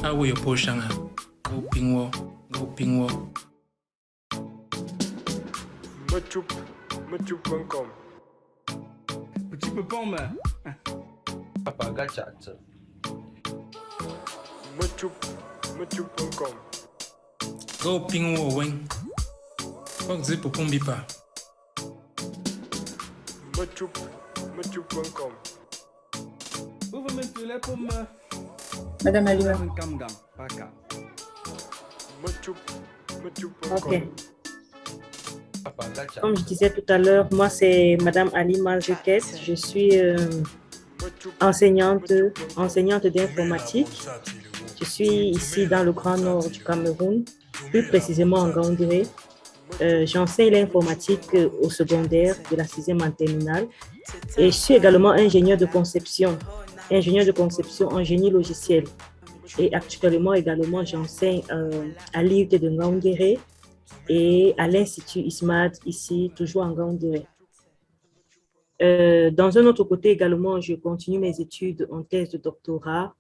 Awe Poshanga, go pingwo, go pingwo. Metup.com. Petit peu pas, mais. Papa Gachat. Metup.com. Go pingwo wen. Fuck zipo kumbipa. Metup.com. Vous vous mettez les pommes. Madame Alima. Gam, pas gam. Metup.com. Ok. Papa Gachat. Comme je disais tout à l'heure, moi c'est Madame Alima Zekes. Je suis enseignante d'informatique. Je suis ici dans le Grand Nord du Cameroun, plus précisément en Gaoundéré. J'enseigne l'informatique au secondaire de la 6e en terminale. Et je suis également ingénieur de conception en génie logiciel. Et actuellement également, j'enseigne à l'IUT de Ngaoundéré et à l'Institut ISMAD, ici, toujours en Gaoundéré. Dans un autre côté également, je continue mes études en thèse de doctorat.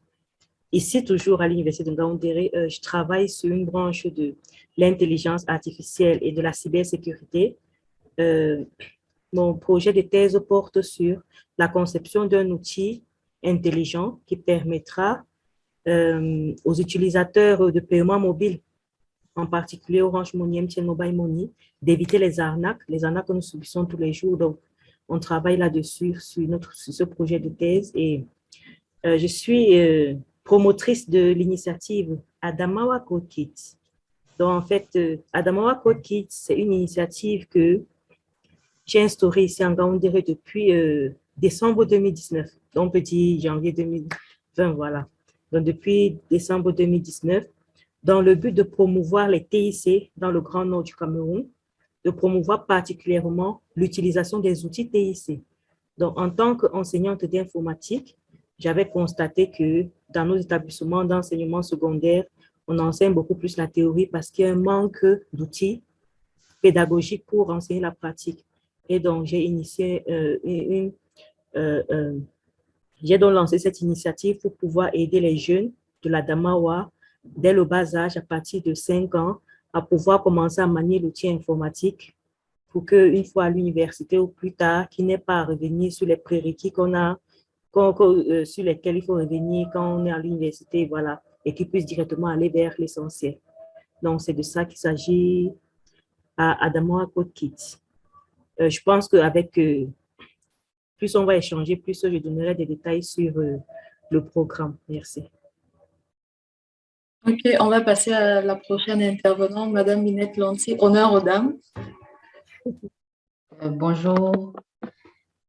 Ici, toujours à l'Université de Ngaoundéré, je travaille sur une branche de l'intelligence artificielle et de la cybersécurité. Mon projet de thèse porte sur la conception d'un outil intelligent qui permettra aux utilisateurs de paiement mobile, en particulier Orange Money, MTN Mobile Money, d'éviter les arnaques que nous subissons tous les jours. Donc, on travaille là-dessus sur ce projet de thèse et je suis promotrice de l'initiative Adamawa Code Kids. Donc, en fait, Adamawa Code Kids, c'est une initiative que j'ai instaurée ici en Gaoundéré depuis décembre 2019. Donc, on peut dire janvier 2020, voilà. Donc, depuis décembre 2019, dans le but de promouvoir les TIC dans le Grand Nord du Cameroun, de promouvoir particulièrement l'utilisation des outils TIC. Donc, en tant qu'enseignante d'informatique, j'avais constaté que dans nos établissements d'enseignement secondaire, on enseigne beaucoup plus la théorie parce qu'il y a un manque d'outils pédagogiques pour enseigner la pratique. Et donc, j'ai donc lancé cette initiative pour pouvoir aider les jeunes de la Damawa dès le bas âge, à partir de 5 ans, à pouvoir commencer à manier l'outil informatique pour qu'une fois à l'université ou plus tard, qu'ils n'aient pas à revenir sur les prérequis sur lesquels il faut revenir quand on est à l'université, voilà, et qu'ils puissent directement aller vers l'essentiel. Donc, c'est de ça qu'il s'agit à Adamawa Code Kids. Je pense qu'avec plus on va échanger, plus je donnerai des détails sur le programme. Merci. Ok, on va passer à la prochaine intervenante, Madame Minette Lanty. Honneur aux dames. Bonjour,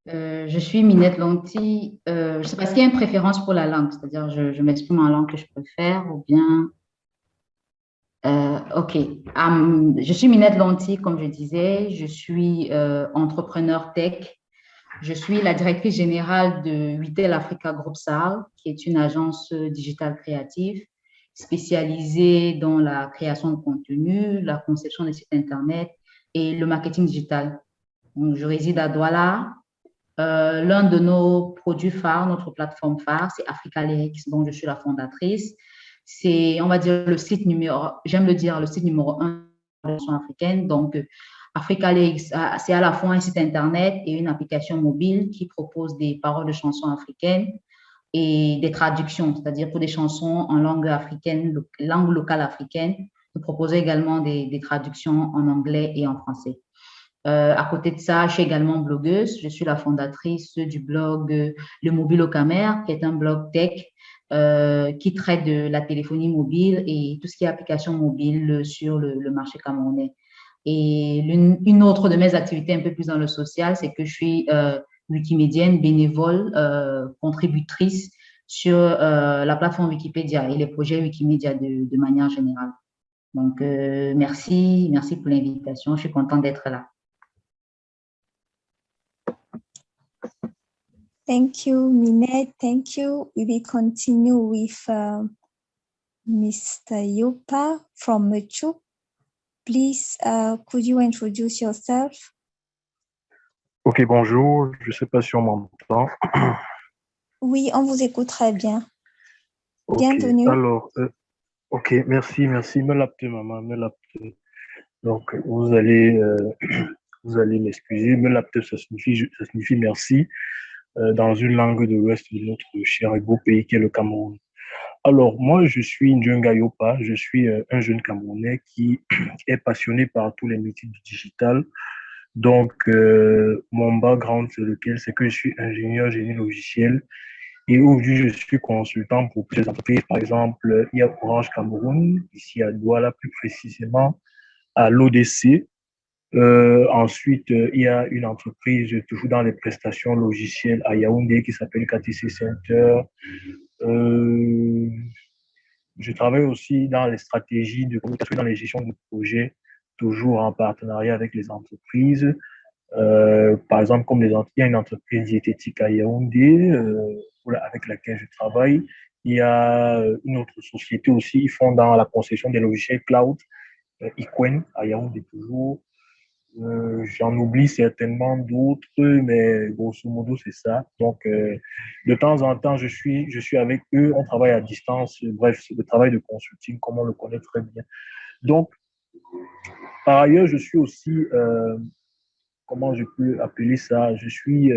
je suis Minette Lanty. Je ne sais pas s'il y a une préférence pour la langue, c'est-à-dire je m'exprime en langue que je préfère ou bien… ok, je suis Minette Lanty, comme je disais, je suis entrepreneur tech. Je suis la directrice générale de deepL Africa Group SAL, qui est une agence digitale créative spécialisée dans la création de contenu, la conception des sites Internet et le marketing digital. Donc, je réside à Douala. L'un de nos produits phares, notre plateforme phare, c'est Kareyce, dont je suis la fondatrice. C'est, on va dire, le site numéro 1 de la chanson africaine. Donc, Kareyce, c'est à la fois un site Internet et une application mobile qui propose des paroles de chansons africaines et des traductions, c'est-à-dire pour des chansons en langue africaine, langue locale africaine. Nous proposons également des traductions en anglais et en français. À côté de ça, je suis également blogueuse. Je suis la fondatrice du blog Le Mobile au Camer, qui est un blog tech qui traite de la téléphonie mobile et tout ce qui est application mobile sur le marché camerounais. Et une autre de mes activités un peu plus dans le social, c'est que je suis wikimédienne, bénévole, contributrice sur la plateforme Wikipédia et les projets Wikimédia de manière générale. Donc, merci pour l'invitation. Je suis contente d'être là. Thank you, Minette. Thank you. We will continue with Mr. Yopa from Mechu. Please, could you introduce yourself? Ok, bonjour. Je ne sais pas si on m'entend. Oui, on vous écoute très bien. Okay. Bienvenue. Alors, Ok, merci, merci. Me lapte, maman, me lapte. Donc, vous allez m'excuser. Me lapte, ça signifie merci dans une langue de l'ouest de notre cher et beau pays qui est le Cameroun. Alors, moi, je suis Ndjenga Yopa. Je suis un jeune Camerounais qui est passionné par tous les métiers du digital. Donc, mon background, c'est que je suis ingénieur génie logiciel. Et aujourd'hui, je suis consultant pour plusieurs entreprises. Par exemple, il y a Orange Cameroun, ici à Douala, plus précisément à l'ODC. Ensuite, il y a une entreprise toujours dans les prestations logicielles à Yaoundé qui s'appelle KTC Center. Euh, je travaille aussi dans les stratégies de communication, dans les gestions de projets, toujours en partenariat avec les entreprises. Par exemple, comme il y a une entreprise diététique à Yaoundé avec laquelle je travaille. Il y a une autre société aussi, ils font dans la concession des logiciels cloud, Iquen à Yaoundé toujours. J'en oublie certainement d'autres, mais grosso modo, c'est ça. Donc, de temps en temps, je suis avec eux, on travaille à distance. Bref, c'est le travail de consulting, comme on le connaît très bien. Donc, par ailleurs, je suis aussi, comment je peux appeler ça? Je suis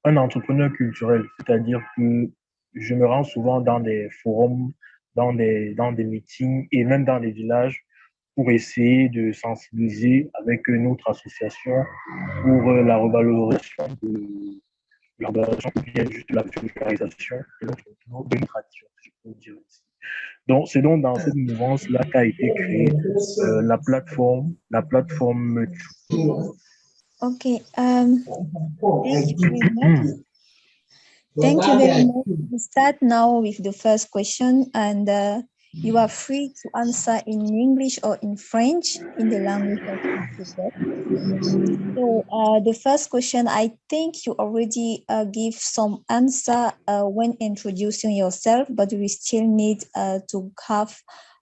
un entrepreneur culturel, c'est-à-dire que je me rends souvent dans des forums, dans des meetings et même dans des villages pour essayer de sensibiliser avec notre association pour la revalorisation ou bien juste la vulgarisation de notre tradition, si je peux dire ainsi. Donc, c'est donc dans cette mouvance-là qu'a été créée la plateforme Metu. Okay. Thank you very much. Thank you very much. We start now with the first question, and you are free to answer in English or in French in the language of Africa. So the first question, I think you already give some answer when introducing yourself, but we still need to have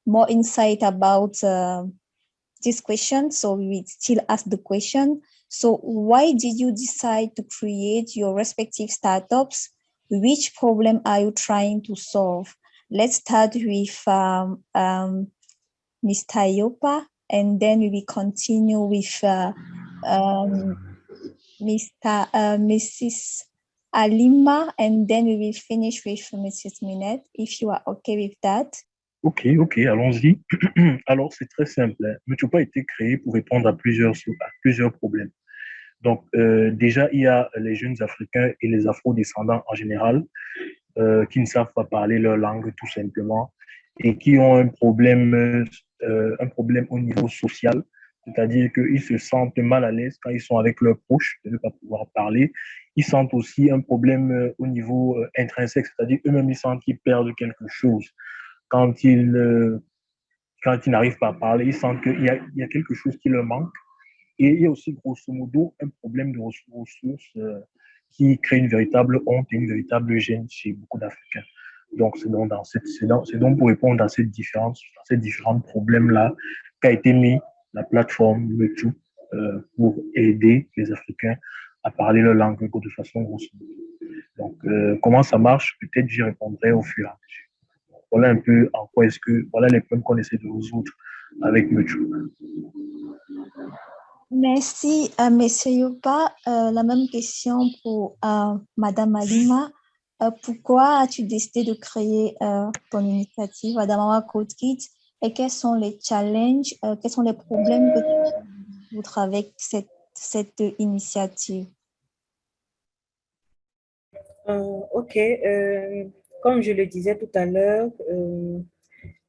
more insight about this question. So we will still ask the question. So why did you decide to create your respective startups? Which problem are you trying to solve? Let's start with Mr. Yopa, and then we will continue with Mrs. Alima, and then we will finish with Mrs. Minette, if you are okay with that. Ok, allons-y. Alors, c'est très simple. Metupa a été créé pour répondre à plusieurs problèmes. Donc, déjà, il y a les jeunes Africains et les Afro-descendants en général qui ne savent pas parler leur langue tout simplement et qui ont un problème au niveau social, c'est-à-dire qu'ils se sentent mal à l'aise quand ils sont avec leurs proches de ne pas pouvoir parler. Ils sentent aussi un problème au niveau intrinsèque, c'est-à-dire eux-mêmes, ils sentent qu'ils perdent quelque chose. Quand ils n'arrivent pas à parler, ils sentent qu'il y a quelque chose qui leur manque. Et il y a aussi, grosso modo, un problème de ressources qui crée une véritable honte et une véritable gêne chez beaucoup d'Africains. Donc, c'est donc pour répondre à ces différents problèmes-là qu'a été mis la plateforme Metu pour aider les Africains à parler leur langue de façon grosso modo. Donc, comment ça marche? Peut-être j'y répondrai au fur et à mesure. Voilà un peu voilà les problèmes qu'on essaie de résoudre avec Metu. Merci, Monsieur Yopa. La même question pour Madame Alima. Pourquoi as-tu décidé de créer ton initiative Adamawa Code Kit et quels sont les challenges, quels sont les problèmes que tu rencontres avec cette initiative? Ok, comme je le disais tout à l'heure,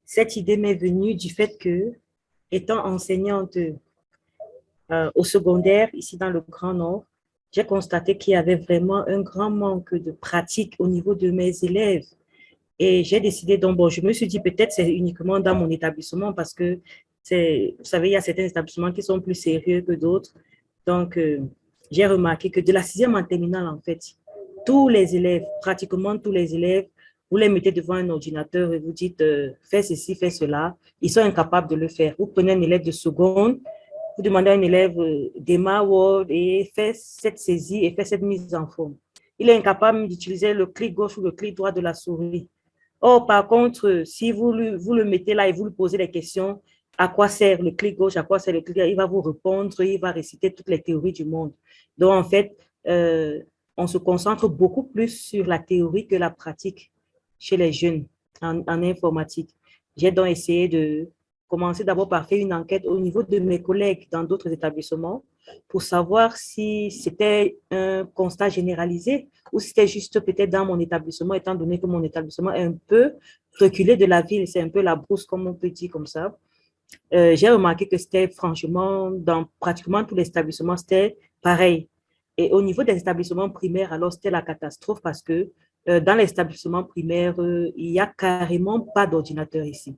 cette idée m'est venue du fait que, étant enseignante au secondaire, ici dans le Grand Nord, j'ai constaté qu'il y avait vraiment un grand manque de pratique au niveau de mes élèves. Et j'ai décidé, donc, bon, je me suis dit peut-être c'est uniquement dans mon établissement parce que, vous savez, il y a certains établissements qui sont plus sérieux que d'autres. Donc, j'ai remarqué que de la 6e en terminale, en fait, pratiquement tous les élèves, vous les mettez devant un ordinateur et vous dites fais ceci, fais cela. Ils sont incapables de le faire. Vous prenez un élève de seconde, vous demandez à un élève démarre Word et fait cette saisie et fait cette mise en forme. Il est incapable d'utiliser le clic gauche ou le clic droit de la souris. Or, par contre, si vous le mettez là et vous lui posez des questions, à quoi sert le clic gauche, à quoi sert le clic droit, il va vous répondre, il va réciter toutes les théories du monde. Donc, en fait, on se concentre beaucoup plus sur la théorie que la pratique chez les jeunes en informatique. J'ai donc essayé de commencer d'abord par faire une enquête au niveau de mes collègues dans d'autres établissements pour savoir si c'était un constat généralisé ou si c'était juste peut-être dans mon établissement, étant donné que mon établissement est un peu reculé de la ville, c'est un peu la brousse, comme on peut dire comme ça. J'ai remarqué que c'était franchement, dans pratiquement tous les établissements, c'était pareil. Et au niveau des établissements primaires, alors c'était la catastrophe parce que dans les établissements primaires, il n'y a carrément pas d'ordinateur ici.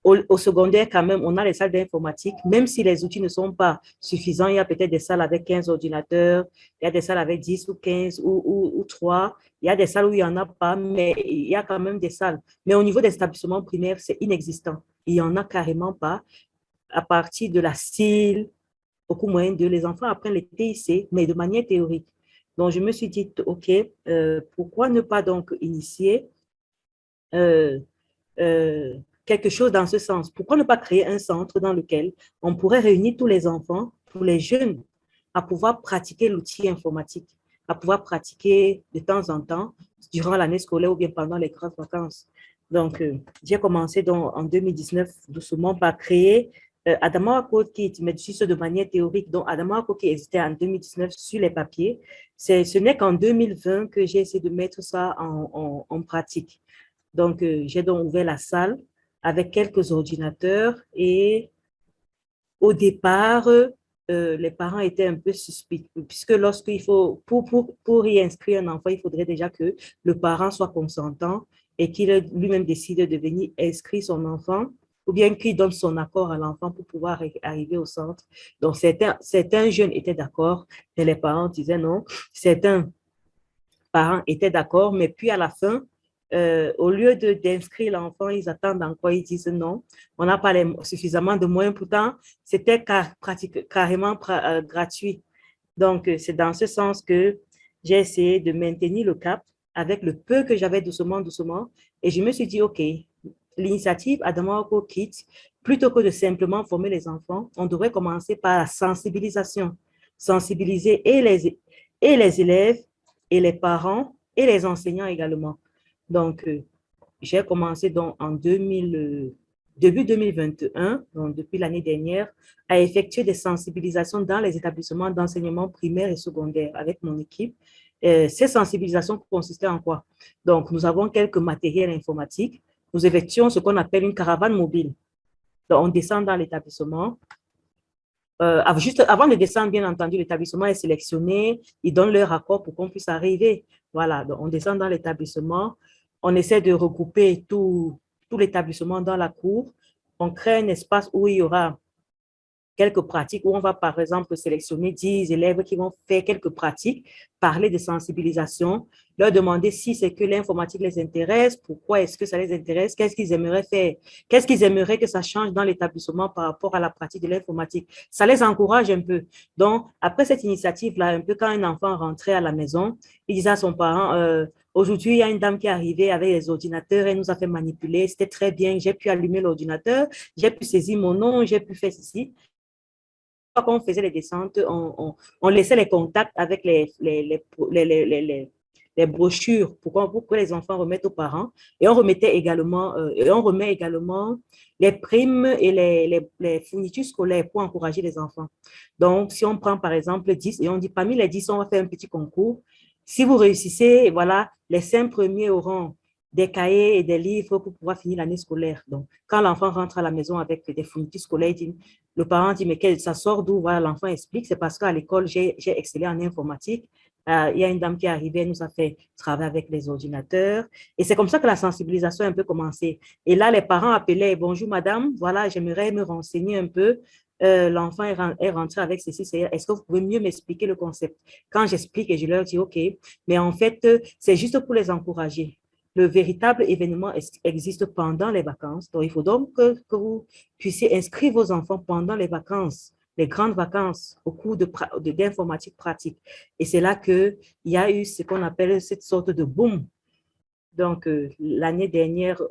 Au secondaire, quand même, on a les salles d'informatique, même si les outils ne sont pas suffisants, il y a peut-être des salles avec 15 ordinateurs, il y a des salles avec 10 ou 15 ou 3, il y a des salles où il n'y en a pas, mais il y a quand même des salles. Mais au niveau des établissements primaires, c'est inexistant. Il n'y en a carrément pas. À partir de la CIL, beaucoup moins de les enfants apprennent les TIC, mais de manière théorique. Donc, je me suis dit, OK, pourquoi ne pas donc initier quelque chose dans ce sens? Pourquoi ne pas créer un centre dans lequel on pourrait réunir tous les enfants, tous les jeunes, à pouvoir pratiquer l'outil informatique, à pouvoir pratiquer de temps en temps, durant l'année scolaire ou bien pendant les grandes vacances. Donc, j'ai commencé donc, en 2019 doucement par créer Adamawa Code Kit, mais juste de manière théorique. Donc, Adamawa Code qui existait en 2019 sur les papiers. Ce n'est qu'en 2020 que j'ai essayé de mettre ça en pratique. Donc, j'ai donc ouvert la salle avec quelques ordinateurs et au départ, les parents étaient un peu suspects puisque lorsqu'il faut, pour y inscrire un enfant, il faudrait déjà que le parent soit consentant et qu'il lui-même décide de venir inscrire son enfant ou bien qu'il donne son accord à l'enfant pour pouvoir arriver au centre. Donc, certains jeunes étaient d'accord, mais les parents disaient non. Certains parents étaient d'accord, mais puis à la fin, au lieu d'inscrire l'enfant, ils attendent encore, ils disent non, on n'a pas suffisamment de moyens. Pourtant, c'était carrément gratuit. Donc, c'est dans ce sens que j'ai essayé de maintenir le cap avec le peu que j'avais doucement. Et je me suis dit, OK, l'initiative Adamawa Kids, plutôt que de simplement former les enfants, on devrait commencer par la sensibilisation. Sensibiliser et les élèves, et les parents, et les enseignants également. Donc, j'ai commencé donc en début 2021, donc depuis l'année dernière, à effectuer des sensibilisations dans les établissements d'enseignement primaire et secondaire avec mon équipe. Ces sensibilisations consistaient en quoi? Donc, nous avons quelques matériels informatiques. Nous effectuons ce qu'on appelle une caravane mobile. Donc, on descend dans l'établissement. Juste avant de descendre, bien entendu, l'établissement est sélectionné. Ils donnent leur accord pour qu'on puisse arriver. Voilà, donc on descend dans l'établissement. On essaie de regrouper tout l'établissement dans la cour. On crée un espace où il y aura quelques pratiques, où on va par exemple sélectionner 10 élèves qui vont faire quelques pratiques, parler de sensibilisation, leur demander si c'est que l'informatique les intéresse, pourquoi est-ce que ça les intéresse, qu'est-ce qu'ils aimeraient faire, qu'est-ce qu'ils aimeraient que ça change dans l'établissement par rapport à la pratique de l'informatique. Ça les encourage un peu. Donc, après cette initiative-là, un peu quand un enfant rentrait à la maison, il disait à son parent, aujourd'hui, il y a une dame qui est arrivée avec les ordinateurs, elle nous a fait manipuler, c'était très bien, j'ai pu allumer l'ordinateur, j'ai pu saisir mon nom, j'ai pu faire ceci. Quand on faisait les descentes, on laissait les contacts avec les brochures pour que les enfants remettent aux parents. Et on remet également les primes et les fournitures scolaires pour encourager les enfants. Donc, si on prend par exemple 10 et on dit parmi les 10, on va faire un petit concours. Si vous réussissez, voilà, les 5 premiers auront des cahiers et des livres pour pouvoir finir l'année scolaire. Donc, quand l'enfant rentre à la maison avec des fournitures scolaires, le parent dit, mais ça sort d'où? Voilà, l'enfant explique, c'est parce qu'à l'école, j'ai excellé en informatique. Il y a une dame qui est arrivée, elle nous a fait travailler avec les ordinateurs. Et c'est comme ça que la sensibilisation a un peu commencé. Et là, les parents appelaient, bonjour madame, voilà, j'aimerais me renseigner un peu. L'enfant est rentré avec ceci, est-ce que vous pouvez mieux m'expliquer le concept? Quand j'explique et je leur dis, OK, mais en fait, c'est juste pour les encourager. Le véritable événement existe pendant les vacances. Donc, il faut donc que vous puissiez inscrire vos enfants pendant les vacances, les grandes vacances, au cours d'informatique pratique. Et c'est là qu'il y a eu ce qu'on appelle cette sorte de boom Donc, l'année dernière,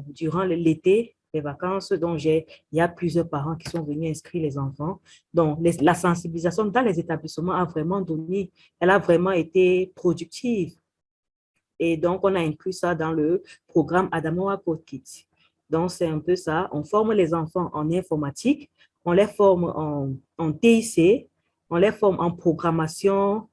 durant l'été, les vacances, donc il y a plusieurs parents qui sont venus inscrire les enfants. Donc, la sensibilisation dans les établissements a vraiment donné, elle a vraiment été productive. Et donc, on a inclus ça dans le programme Adamoa Code Kids. Donc, c'est un peu ça. On forme les enfants en informatique, on les forme en TIC, on les forme en programmation,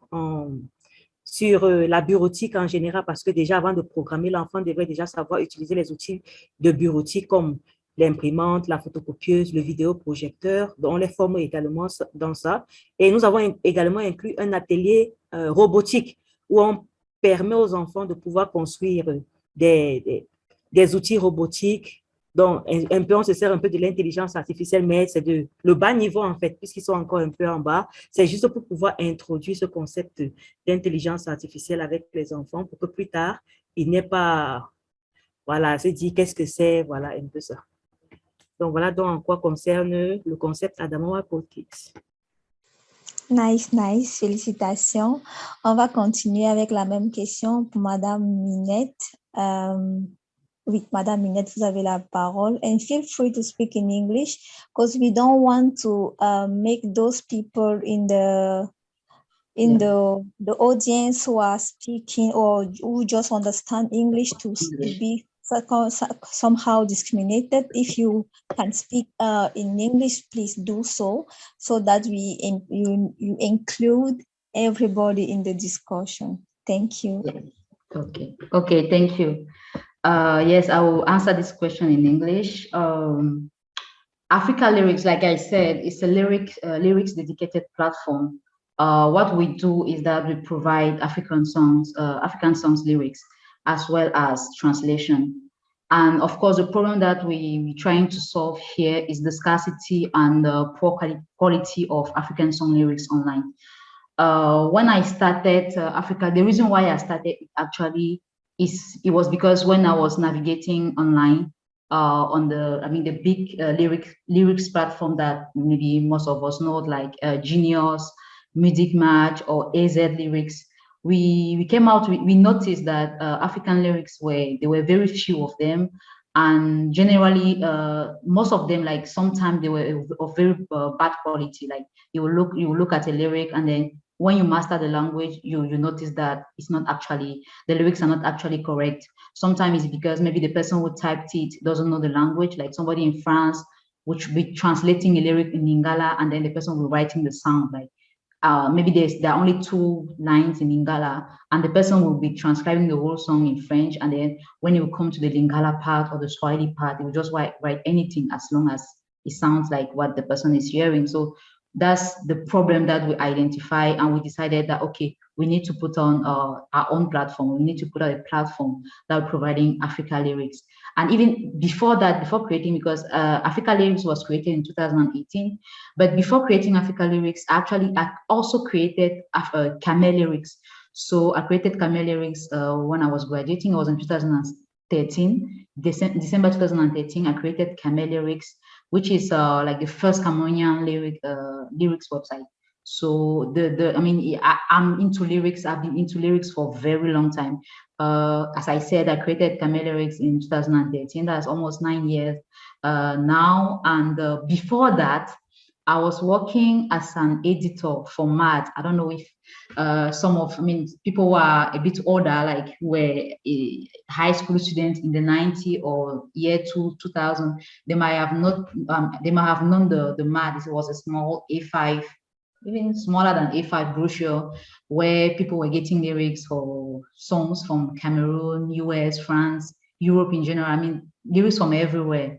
sur la bureautique en général, parce que déjà, avant de programmer, l'enfant devrait déjà savoir utiliser les outils de bureautique comme l'imprimante, la photocopieuse, le vidéoprojecteur. Donc, on les forme également dans ça. Et nous avons également inclus un atelier robotique où on permet aux enfants de pouvoir construire des outils robotiques. Donc, un peu, on se sert un peu de l'intelligence artificielle, mais c'est le bas niveau, en fait, puisqu'ils sont encore un peu en bas. C'est juste pour pouvoir introduire ce concept d'intelligence artificielle avec les enfants pour que plus tard, il n'ait pas, voilà, se dit qu'est-ce que c'est, voilà, un peu ça. Donc, voilà donc en quoi concerne le concept Adamoa Code Kids. Nice, nice, félicitations. On va continuer avec la même question pour Madame Minette. Oui, Madame Minette, vous avez la parole. And feel free to speak in English because we don't want to make those people in the audience who are speaking or who just understand English to be somehow discriminated. If you can speak in English, please do so that you include everybody in the discussion. Thank you. Okay, thank you. Yes, I will answer this question in English. Africa Lyrics, like I said, is a lyrics dedicated platform. What we do is that we provide African songs lyrics, as well as translation. And of course, the problem that we're trying to solve here is the scarcity and the poor quality of African song lyrics online. When I started Africa, the reason why I started actually it was because when I was navigating online on the big lyrics platform that maybe most of us know, like Genius, Music Match, or AZ Lyrics, we came out, we noticed that African lyrics there were very few of them, and generally most of them, like sometimes they were of very bad quality. Like you will look at a lyric, and then when you master the language, you notice that the lyrics are not actually correct. Sometimes it's because maybe the person who typed it doesn't know the language, like somebody in France which will be translating a lyric in Lingala, and then the person will be writing the sound, like maybe there are only 2 lines in Lingala, and the person will be transcribing the whole song in French, and then when it will come to the Lingala part or the Swahili part, it will just write anything as long as it sounds like what the person is hearing. So that's the problem that we identify, and we decided that, okay, we need to put on our own platform. We need to put out a platform that we're providing Africa Lyrics. And even before that, before creating, because Africa Lyrics was created in 2018, but before creating Africa Lyrics, I also created Camel Lyrics. So I created Camel Lyrics when I was graduating. It was in 2013, December 2013, I created Camel Lyrics, which is like the first Cameroonian lyrics website. So I'm into lyrics. I've been into lyrics for a very long time. As I said, I created Camel Lyrics in 2013. That's almost 9 years now. And before that, I was working as an editor for math. I don't know if people who are a bit older, like were high school students in the 90s or year 2000, they might have known the math. It was a small A5, even smaller than A5 brochure, where people were getting lyrics for songs from Cameroon, US, France, Europe in general. I mean, lyrics from everywhere.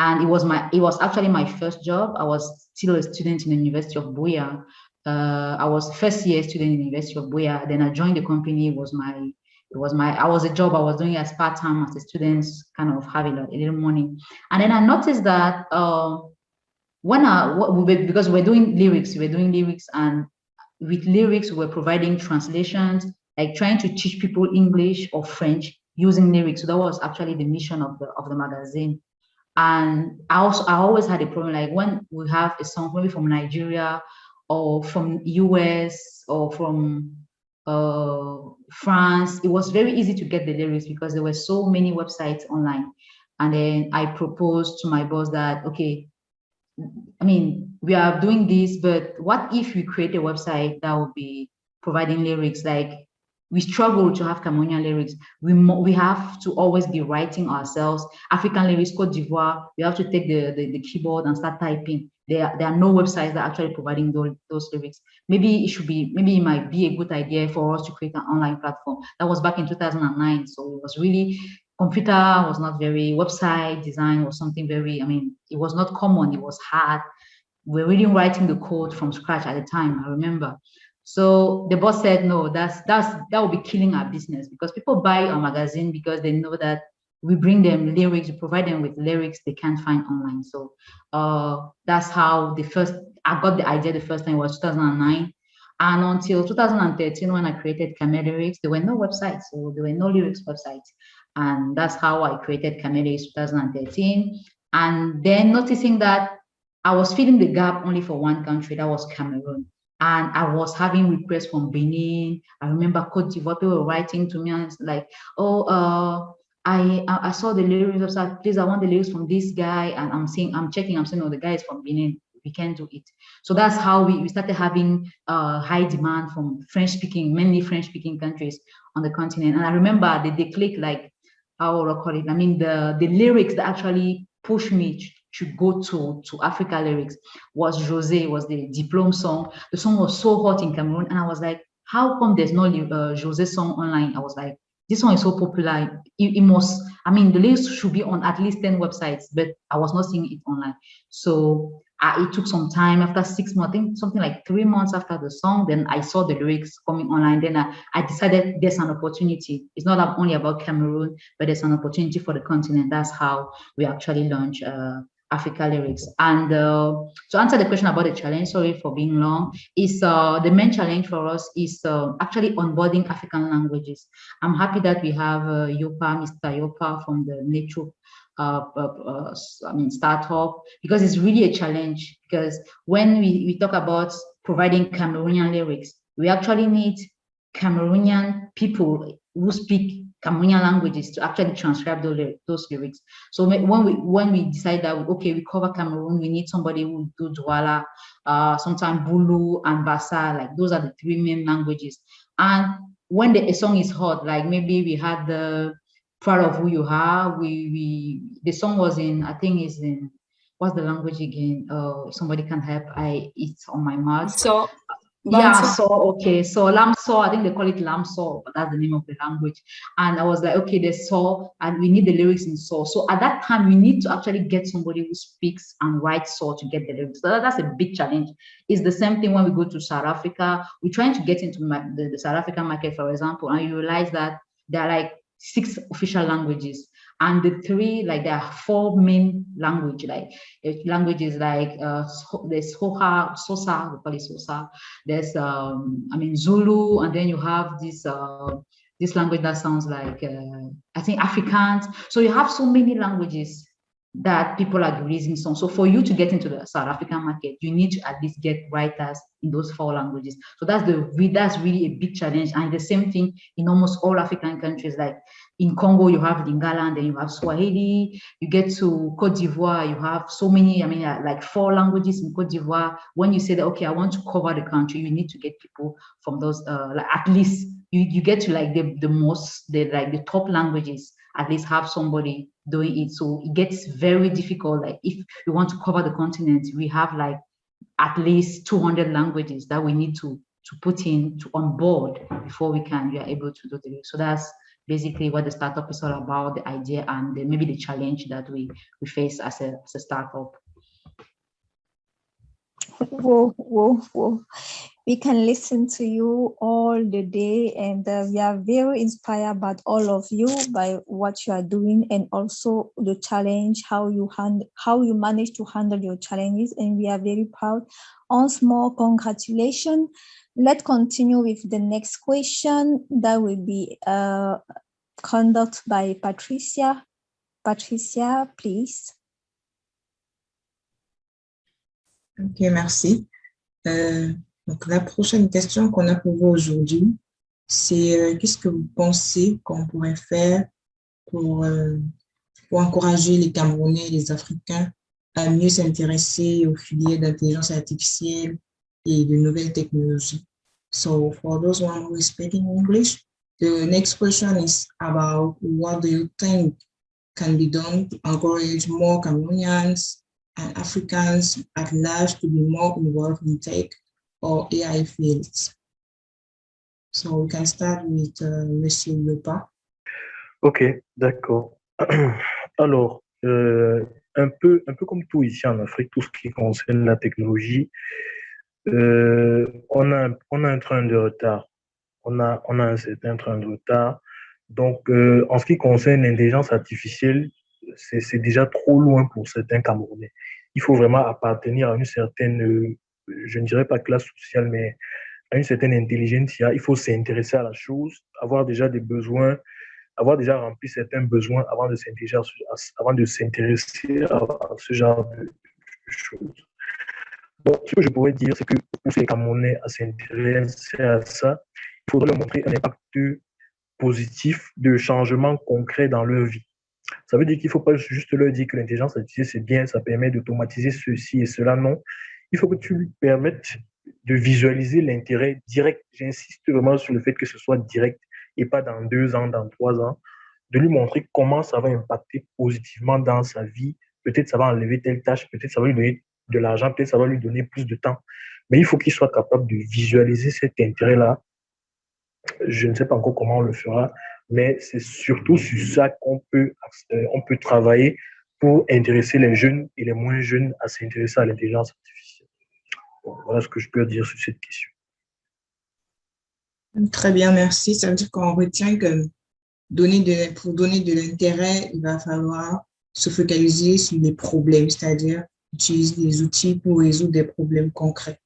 And it was actually my first job. I was still a student in the University of Buea. I was first year student in the University of Buea. Then I joined the company. It was a job I was doing as part-time as a student, kind of having a little money. And then I noticed that because we're doing lyrics, and with lyrics, we're providing translations, like trying to teach people English or French using lyrics. So that was actually the mission of the magazine. And I always had a problem, like when we have a song maybe from Nigeria or from US or from France. It was very easy to get the lyrics because there were so many websites online. And then I proposed to my boss that, okay, I mean, we are doing this, but what if we create a website that will be providing lyrics? Like, we struggle to have Cameroonian lyrics. We have to always be writing ourselves. African lyrics, Côte d'Ivoire, we have to take the keyboard and start typing. There are no websites that are actually providing those lyrics. Maybe it might be a good idea for us to create an online platform. That was back in 2009. So it was really, computer was not very, website design was something very, I mean, it was not common, it was hard. We're really writing the code from scratch at the time, I remember. So the boss said, no, that will be killing our business, because people buy our magazine because they know that we bring them lyrics, we provide them with lyrics they can't find online. So that's how I got the idea the first time was 2009. And until 2013, when I created Lyrics, there were no websites, so there were no lyrics websites. And that's how I created Lyrics 2013. And then noticing that I was filling the gap only for one country, that was Cameroon. And I was having requests from Benin. I remember Côte d'Ivoire, people were writing to me and it's like, oh, I saw the lyrics website, please, I want the lyrics from this guy. And I'm saying, oh, the guy is from Benin, we can't do it. So that's how we started having high demand from mainly French-speaking countries on the continent. And I remember they click like, how would I call it? I mean, the lyrics that actually pushed me to go to Africa lyrics was José, was the diplôme song. The song was so hot in Cameroon, and I was like, how come there's no José song online? I was like, this song is so popular. It must, I mean, the lyrics should be on at least 10 websites, but I was not seeing it online. So it took some time. After 6 months, I think something like 3 months after the song, then I saw the lyrics coming online. Then I decided there's an opportunity. It's not only about Cameroon, but there's an opportunity for the continent. That's how we actually launched Africa lyrics. And to answer the question about the challenge, sorry for being long, is the main challenge for us is actually onboarding African languages. I'm happy that we have Mr. Yopa from the Nature startup, because it's really a challenge, because when we talk about providing Cameroonian lyrics, we actually need Cameroonian people who speak Cameroonian languages to actually transcribe those lyrics. So when we decide that, okay, we cover Cameroon, we need somebody who do Douala, sometimes Bulu and Bassa, like those are the 3 main languages. And when a song is hot, like maybe we had the Proud of Who You Are, the song was in, I think is in, what's the language again? Somebody can help, it's on my mouth. So yeah, so okay, so Lamso, I think they call it Lamso, but that's the name of the language. And I was like, okay, they saw, and we need the lyrics in Saw. So at that time, we need to actually get somebody who speaks and writes Saw to get the lyrics. So that's a big challenge. It's the same thing when we go to South Africa. We're trying to get into the South African market, for example, and you realize that there are like 6 official languages. And the 3, like there are 4 main languages, like there's Hoha, Sosa, we call it Sosa. There's Zulu, and then you have this language that sounds like I think Afrikaans. So you have so many languages that people are releasing songs. So for you to get into the South African market, you need to at least get writers in those 4 languages. So that's really a big challenge. And the same thing in almost all African countries. Like in Congo, you have Lingala, and then you have Swahili. You get to Côte d'Ivoire, you have so many, like 4 languages in Côte d'Ivoire. When you say that, okay, I want to cover the country, you need to get people from those, like at least you get to like the top languages, at least have somebody doing it. So it gets very difficult. Like if you want to cover the continent, we have like at least 200 languages that we need to put in to on board before we are able to do it. So that's basically what the startup is all about, the idea and maybe the challenge that we face as a startup. Whoa. We can listen to you all the day, and we are very inspired by all of you, by what you are doing, and also the challenge, how you manage to handle your challenges, and we are very proud. Once more, congratulations. Let's continue with the next question that will be conducted by Patricia. Patricia, please. Ok, merci. Donc, la prochaine question qu'on a pour vous aujourd'hui, c'est qu'est-ce que vous pensez qu'on pourrait faire pour, pour encourager les Camerounais et les Africains à mieux s'intéresser aux filières d'intelligence artificielle et de nouvelles technologies. So for those one who is speaking English, the next question is about what do you think can be done to encourage more Cameroonians and Africans at large to be more involved in tech or AI fields. So we can start with Monsieur Yopa. Ok, d'accord. Alors, un peu comme tout ici en Afrique, tout ce qui concerne la technologie, on a un train de retard. On a un certain train de retard. Donc, en ce qui concerne l'intelligence artificielle, c'est déjà trop loin pour certains Camerounais. Il faut vraiment appartenir à une certaine, je ne dirais pas classe sociale, mais à une certaine intelligence. Il faut s'intéresser à la chose, avoir déjà des besoins, avoir déjà rempli certains besoins avant de s'intéresser à ce genre de choses. Donc, ce que je pourrais dire, c'est que pour pousser les Camerounais à s'intéresser à ça, il faudrait leur montrer un impact positif de changement concret dans leur vie. Ça veut dire qu'il ne faut pas juste leur dire que l'intelligence artificielle, c'est bien, ça permet d'automatiser ceci et cela. Non. Il faut que tu lui permettes de visualiser l'intérêt direct. J'insiste vraiment sur le fait que ce soit direct et pas dans 2 ans, dans 3 ans, de lui montrer comment ça va impacter positivement dans sa vie. Peut-être ça va enlever telle tâche, peut-être ça va lui donner de l'argent, peut-être ça va lui donner plus de temps. Mais il faut qu'il soit capable de visualiser cet intérêt-là. Je ne sais pas encore comment on le fera, mais c'est surtout sur ça qu'on peut travailler pour intéresser les jeunes et les moins jeunes à s'intéresser à l'intelligence artificielle. Bon, voilà ce que je peux dire sur cette question. Très bien, merci. Ça veut dire qu'on retient que pour donner de l'intérêt, il va falloir se focaliser sur les problèmes, c'est-à-dire utiliser des outils pour résoudre des problèmes concrets.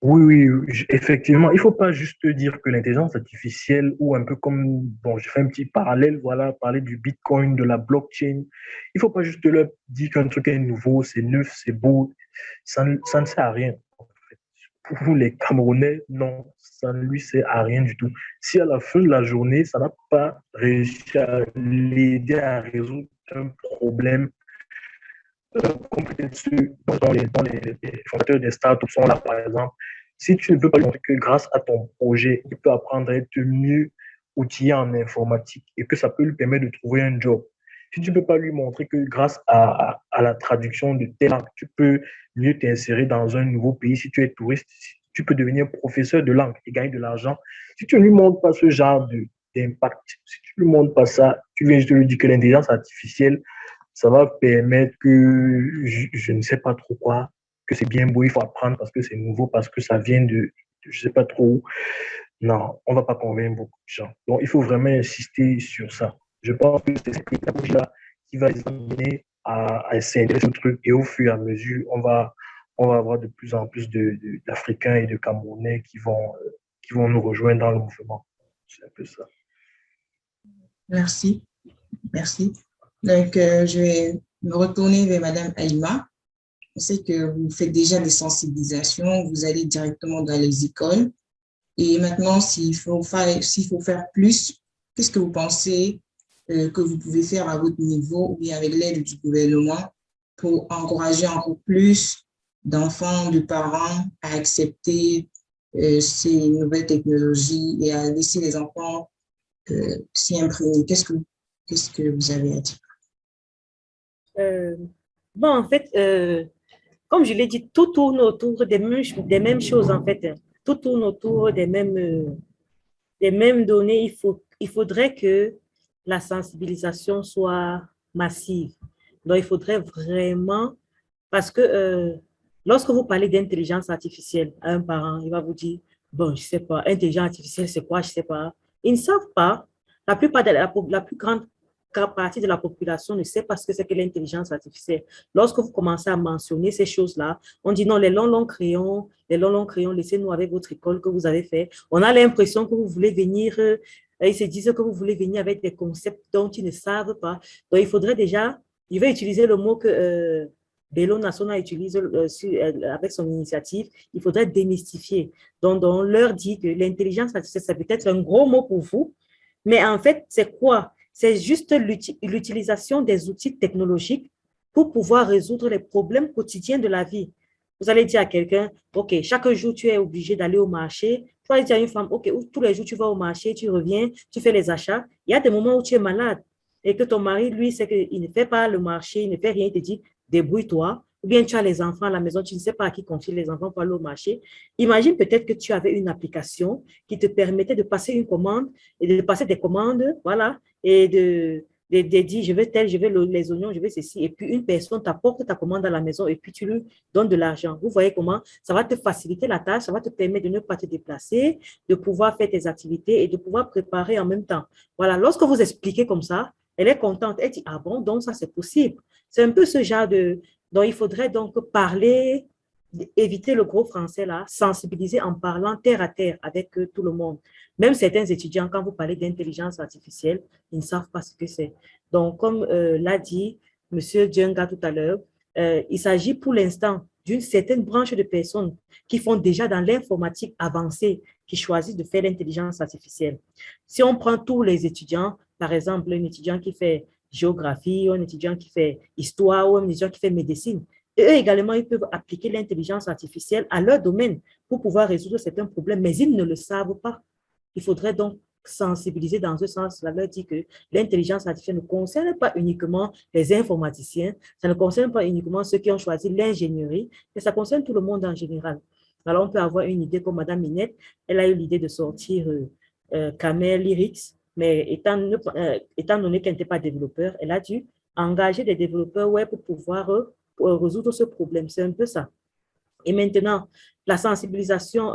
Oui, effectivement. Il ne faut pas juste dire que l'intelligence artificielle, ou un peu comme, bon, je fais un petit parallèle, voilà, parler du Bitcoin, de la blockchain. Il ne faut pas juste leur dire qu'un truc est nouveau, c'est neuf, c'est beau. Ça ne sert à rien. Pour les Camerounais, non, ça ne lui sert à rien du tout. Si à la fin de la journée, ça n'a pas réussi à l'aider à résoudre un problème, comme peut-être ceux dont les fondateurs des startups sont là, par exemple, si tu ne peux pas lui montrer que grâce à ton projet, il peut apprendre à être mieux outillé en informatique et que ça peut lui permettre de trouver un job, si tu ne peux pas lui montrer que grâce à la traduction de telle langue, tu peux mieux t'insérer dans un nouveau pays, si tu es touriste, tu peux devenir professeur de langue et gagner de l'argent, si tu ne lui montres pas ce genre d'impact, si tu ne lui montres pas ça, tu viens juste lui dire que l'intelligence artificielle, ça va permettre que je ne sais pas trop quoi, que c'est bien beau, il faut apprendre parce que c'est nouveau, parce que ça vient de je ne sais pas trop où. Non, on ne va pas convaincre beaucoup de gens. Donc, il faut vraiment insister sur ça. Je pense que c'est cette pédagogie-là qui va les amener à s'intéresser au truc et au fur et à mesure, on va avoir de plus en plus d'Africains et de Camerounais qui vont nous rejoindre dans le mouvement. C'est un peu ça. Merci. Merci. Donc, je vais me retourner vers Madame Aïma. Je sais que vous faites déjà des sensibilisations, vous allez directement dans les écoles. Et maintenant, s'il faut faire plus, qu'est-ce que vous pensez que vous pouvez faire à votre niveau ou bien avec l'aide du gouvernement pour encourager encore plus d'enfants, de parents à accepter ces nouvelles technologies et à laisser les enfants s'y imprégner? Qu'est-ce que vous avez à dire? Bon, en fait, comme je l'ai dit, tout tourne autour des mêmes choses, en fait. Tout tourne autour des mêmes données. Il faudrait que la sensibilisation soit massive. Donc, il faudrait vraiment, parce que lorsque vous parlez d'intelligence artificielle à un parent, il va vous dire, bon, je ne sais pas, intelligence artificielle, c'est quoi, je ne sais pas. Ils ne savent pas. La plus grande partie de la population ne sait pas ce que c'est que l'intelligence artificielle. Lorsque vous commencez à mentionner ces choses-là, on dit non, les longs crayons, laissez-nous avec votre école que vous avez fait. On a l'impression que vous voulez venir, ils se disent que vous voulez venir avec des concepts dont ils ne savent pas. Donc, il faudrait déjà, je vais utiliser le mot que Bellona Sona utilise avec son initiative, il faudrait démystifier. Donc, on leur dit que l'intelligence artificielle, c'est peut-être un gros mot pour vous, mais en fait, c'est quoi? C'est juste l'utilisation des outils technologiques pour pouvoir résoudre les problèmes quotidiens de la vie. Vous allez dire à quelqu'un, OK, chaque jour, tu es obligé d'aller au marché. Tu vas dire à une femme, OK, tous les jours, tu vas au marché, tu reviens, tu fais les achats. Il y a des moments où tu es malade et que ton mari, lui, sait qu'il ne fait pas le marché, il ne fait rien, il te dit, débrouille-toi. Ou bien tu as les enfants à la maison, tu ne sais pas à qui confier les enfants pour aller au marché. Imagine peut-être que tu avais une application qui te permettait de passer une commande et de passer des commandes, voilà, et de dire, je veux tel, je veux les oignons, je veux ceci. Et puis, une personne t'apporte ta commande à la maison et puis tu lui donnes de l'argent. Vous voyez comment ça va te faciliter la tâche, ça va te permettre de ne pas te déplacer, de pouvoir faire tes activités et de pouvoir préparer en même temps. Voilà, lorsque vous expliquez comme ça, elle est contente. Elle dit, ah bon, donc ça, c'est possible. C'est un peu ce genre de... Donc, il faudrait donc parler, éviter le gros français là, sensibiliser en parlant terre à terre avec tout le monde. Même certains étudiants, quand vous parlez d'intelligence artificielle, ils ne savent pas ce que c'est. Donc, comme l'a dit M. Djenga tout à l'heure, il s'agit pour l'instant d'une certaine branche de personnes qui font déjà dans l'informatique avancée, qui choisissent de faire l'intelligence artificielle. Si on prend tous les étudiants, par exemple, un étudiant qui fait géographie, ou un étudiant qui fait histoire, ou un étudiant qui fait médecine, et eux également, ils peuvent appliquer l'intelligence artificielle à leur domaine pour pouvoir résoudre certains problèmes, mais ils ne le savent pas. Il faudrait donc sensibiliser dans ce sens-là, leur dire que l'intelligence artificielle ne concerne pas uniquement les informaticiens, ça ne concerne pas uniquement ceux qui ont choisi l'ingénierie, mais ça concerne tout le monde en général. Alors, on peut avoir une idée comme Madame Minette, elle a eu l'idée de sortir Gameli, mais étant donné qu'elle n'était pas développeur, elle a dû engager des développeurs web pour pouvoir résoudre ce problème. C'est un peu ça. Et maintenant, la sensibilisation,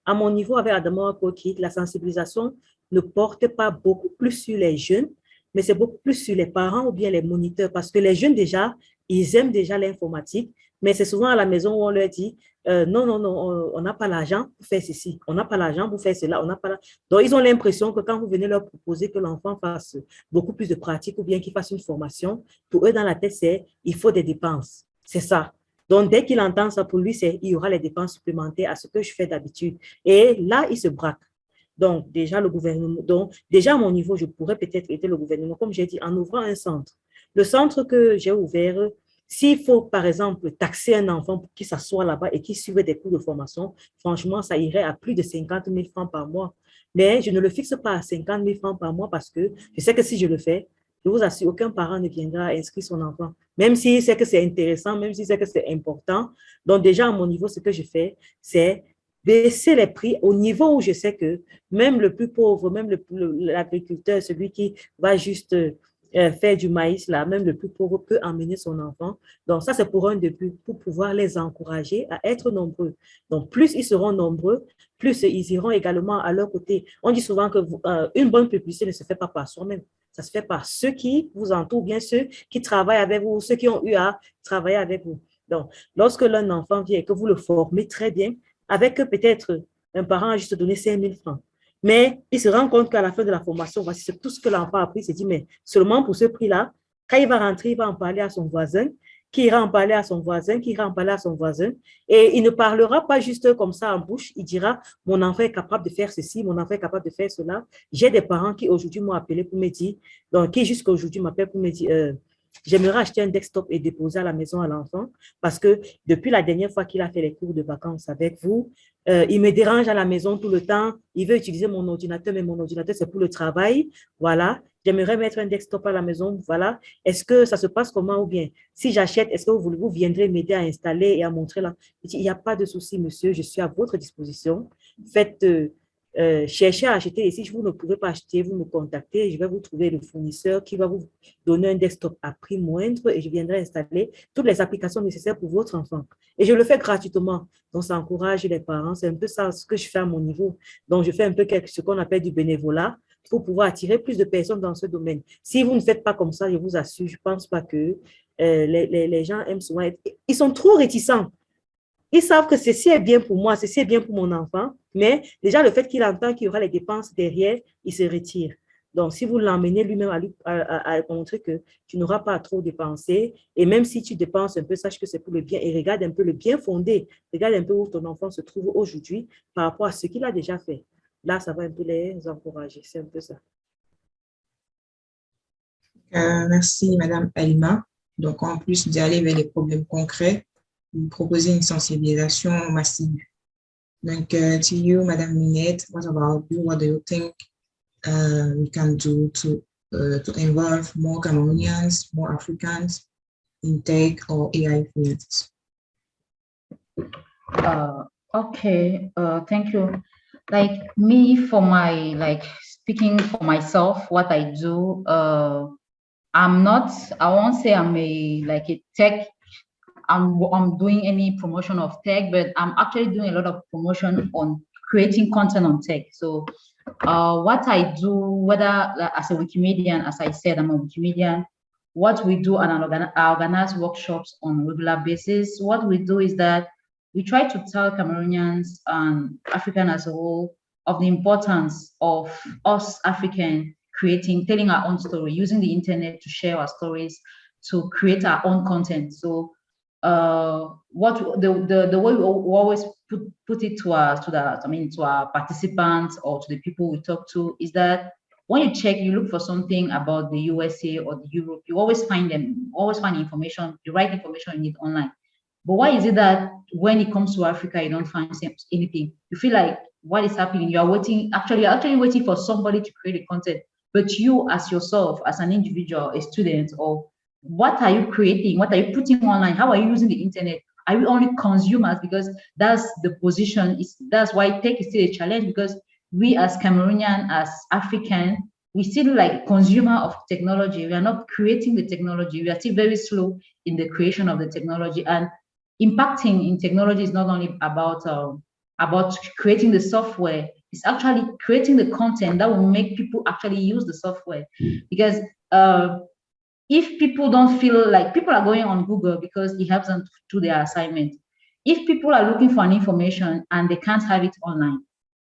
à mon niveau avec Adamo Kokit, la sensibilisation ne porte pas beaucoup plus sur les jeunes, mais c'est beaucoup plus sur les parents ou bien les moniteurs, parce que les jeunes déjà, ils aiment déjà l'informatique, mais c'est souvent à la maison où on leur dit, non, non, non, on n'a pas l'argent pour faire ceci, on n'a pas l'argent pour faire cela, on n'a pas la... Donc, ils ont l'impression que quand vous venez leur proposer que l'enfant fasse beaucoup plus de pratique ou bien qu'il fasse une formation, pour eux, dans la tête, c'est, il faut des dépenses. C'est ça. Donc, dès qu'il entend ça, pour lui, c'est, il y aura les dépenses supplémentaires à ce que je fais d'habitude. Et là, il se braque. Donc, déjà, le gouvernement, donc, déjà, à mon niveau, je pourrais peut-être aider le gouvernement, comme j'ai dit, en ouvrant un centre. Le centre que j'ai ouvert, s'il faut, par exemple, taxer un enfant pour qu'il s'assoie là-bas et qu'il suive des cours de formation, franchement, ça irait à plus de 50 000 francs par mois. Mais je ne le fixe pas à 50 000 francs par mois parce que je sais que si je le fais, je vous assure, aucun parent ne viendra inscrire son enfant, même s'il sait que c'est intéressant, même s'il sait que c'est important. Donc, déjà, à mon niveau, ce que je fais, c'est baisser les prix au niveau où je sais que même le plus pauvre, même l'agriculteur, celui qui va juste faire du maïs, là, même le plus pauvre peut emmener son enfant. Donc, ça, c'est pour un début, pour pouvoir les encourager à être nombreux. Donc, plus ils seront nombreux, plus ils iront également à leur côté. On dit souvent que une bonne publicité ne se fait pas par soi-même. Ça se fait par ceux qui vous entourent, bien ceux qui travaillent avec vous, ceux qui ont eu à travailler avec vous. Donc, lorsque l'un enfant vient et que vous le formez très bien, avec peut-être un parent a juste donné 5 000 francs, mais il se rend compte qu'à la fin de la formation, voici c'est tout ce que l'enfant a appris, il se dit, mais seulement pour ce prix-là, quand il va rentrer, il va en parler à son voisin, qui ira en parler à son voisin, qui ira en parler à son voisin, et il ne parlera pas juste comme ça en bouche, il dira, mon enfant est capable de faire ceci, mon enfant est capable de faire cela. J'ai des parents qui aujourd'hui m'ont appelé pour me dire, donc qui jusqu'à aujourd'hui m'appellent pour me dire, j'aimerais acheter un desktop et déposer à la maison à l'enfant parce que depuis la dernière fois qu'il a fait les cours de vacances avec vous, il me dérange à la maison tout le temps. Il veut utiliser mon ordinateur, mais mon ordinateur, c'est pour le travail. Voilà. J'aimerais mettre un desktop à la maison. Voilà. Est-ce que ça se passe comment ou bien si j'achète, est-ce que vous viendrez m'aider à installer et à montrer là? Il n'y a pas de souci, monsieur. Je suis à votre disposition. Faites... cherchez à acheter et si vous ne pouvez pas acheter, vous me contactez, je vais vous trouver le fournisseur qui va vous donner un desktop à prix moindre et je viendrai installer toutes les applications nécessaires pour votre enfant. Et je le fais gratuitement. Donc, ça encourage les parents. C'est un peu ça ce que je fais à mon niveau. Donc, je fais un peu ce qu'on appelle du bénévolat pour pouvoir attirer plus de personnes dans ce domaine. Si vous ne faites pas comme ça, je vous assure, je ne pense pas que les gens aiment souvent être... Ils sont trop réticents. Ils savent que ceci est bien pour moi, ceci est bien pour mon enfant, mais déjà le fait qu'il entend qu'il y aura les dépenses derrière, il se retire. Donc, si vous l'emmenez lui-même à montrer que tu n'auras pas trop dépensé, et même si tu dépenses un peu, sache que c'est pour le bien, et regarde un peu le bien fondé, regarde un peu où ton enfant se trouve aujourd'hui par rapport à ce qu'il a déjà fait. Là, ça va un peu les encourager, c'est un peu ça. Merci, Madame Alima. Donc, en plus d'aller vers les problèmes concrets, vous proposez une sensibilisation massive. Donc, to you, Madame Minette, what about you? What do you think we can do to involve more Cameroonians, more Africans in tech or AI fields? Okay, thank you. Like me, for my, speaking for myself, what I do, I'm not, I won't say I'm a tech, I'm doing any promotion of tech, but I'm actually doing a lot of promotion on creating content on tech. So what I do, whether as a Wikimedian, as I said, I'm a Wikimedian, what we do, and I organize workshops on a regular basis. What we do is that we try to tell Cameroonians and African as a whole of the importance of us African telling our own story, using the internet to share our stories, to create our own content. So what the way we always put it to our participants or to the people we talk to is that when you check, you look for something about the USA or the Europe, you always find information, the right information you need online. But why is it that when it comes to Africa, you don't find anything? You feel like what is happening? You're actually waiting for somebody to create the content. But you as yourself, as an individual, a student, or what are you creating? What are you putting online? How are you using the internet? Are we only consumers? Because that's the position. That's why tech is still a challenge, because we as Cameroonian, as African, we still like consumer of technology. We are not creating the technology. We are still very slow in the creation of the technology. And impacting in technology is not only about creating the software, it's actually creating the content that will make people actually use the software. Because if people don't feel like, people are going on Google because it helps them to do their assignment. If people are looking for an information and they can't have it online,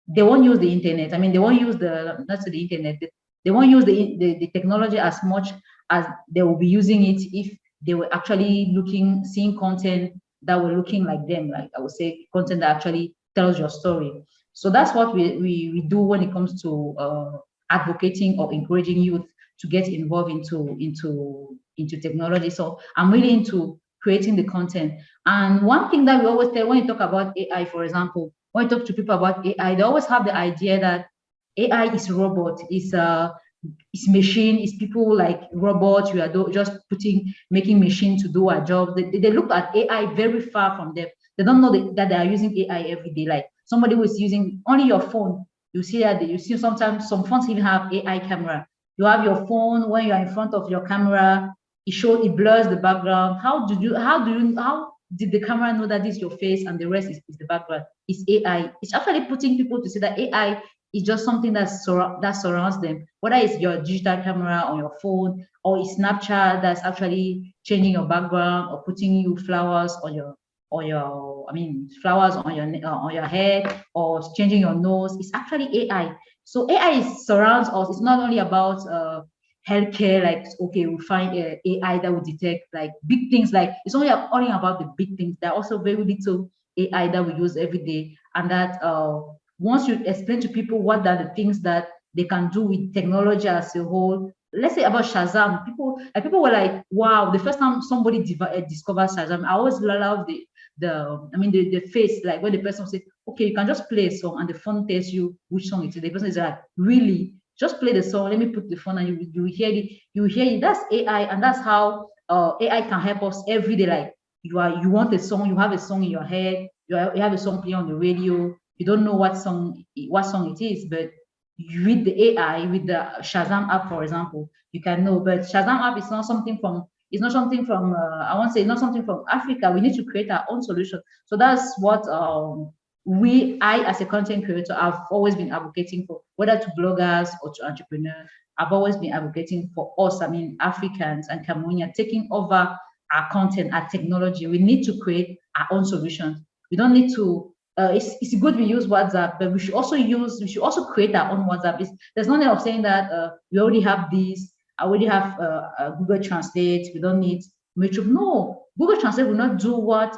they won't use the internet. I mean, they won't use the internet. They won't use the technology as much as they will be using it if they were actually seeing content that were looking like them. Like I would say, content that actually tells your story. So that's what we do when it comes to advocating or encouraging youth to get involved into technology. So I'm really into creating the content. And one thing that we always tell when you talk about AI, for example, when you talk to people about AI, they always have the idea that AI is robot, is machine, is people like robots. We are just making machine to do our job. They look at AI very far from them. They don't know that they are using AI every day. Like somebody who is using only your phone, you see that you see sometimes some phones even have AI camera. You have your phone, when you are in front of your camera, it blurs the background. How did the camera know that this is your face and the rest is the background? It's AI. It's actually putting people to see that AI is just something that surrounds them, whether it's your digital camera on your phone or it's Snapchat that's actually changing your background or putting you flowers on your flowers on your head or changing your nose. It's actually AI. So AI surrounds us. It's not only about healthcare, like, okay, we find AI that will detect like big things, like it's only about the big things. There are also very little AI that we use every day. And that once you explain to people what are the things that they can do with technology as a whole, let's say about Shazam, people were like, wow, the first time somebody discovered Shazam, I always love the face, like when the person says, okay, you can just play a song and the phone tells you which song it is. The person is like, really? Just play the song, let me put the phone and you hear it. That's AI, and that's how AI can help us every day. Like you want a song, you have a song in your head, you have a song playing on the radio, you don't know what song it is, but you read the AI with the Shazam app, for example, you can know. But Shazam app is not something from I won't say not something from Africa. We need to create our own solution. So that's what I as a content creator, I've always been advocating for, whether to bloggers or to entrepreneurs. I've always been advocating for us, Africans and Cameroonians, taking over our content, our technology. We need to create our own solutions. We don't need to it's good we use WhatsApp, but we should also create our own WhatsApp. There's no need of saying that we already have this, I already have Google Translate, we don't need Metro. No, Google Translate will not do what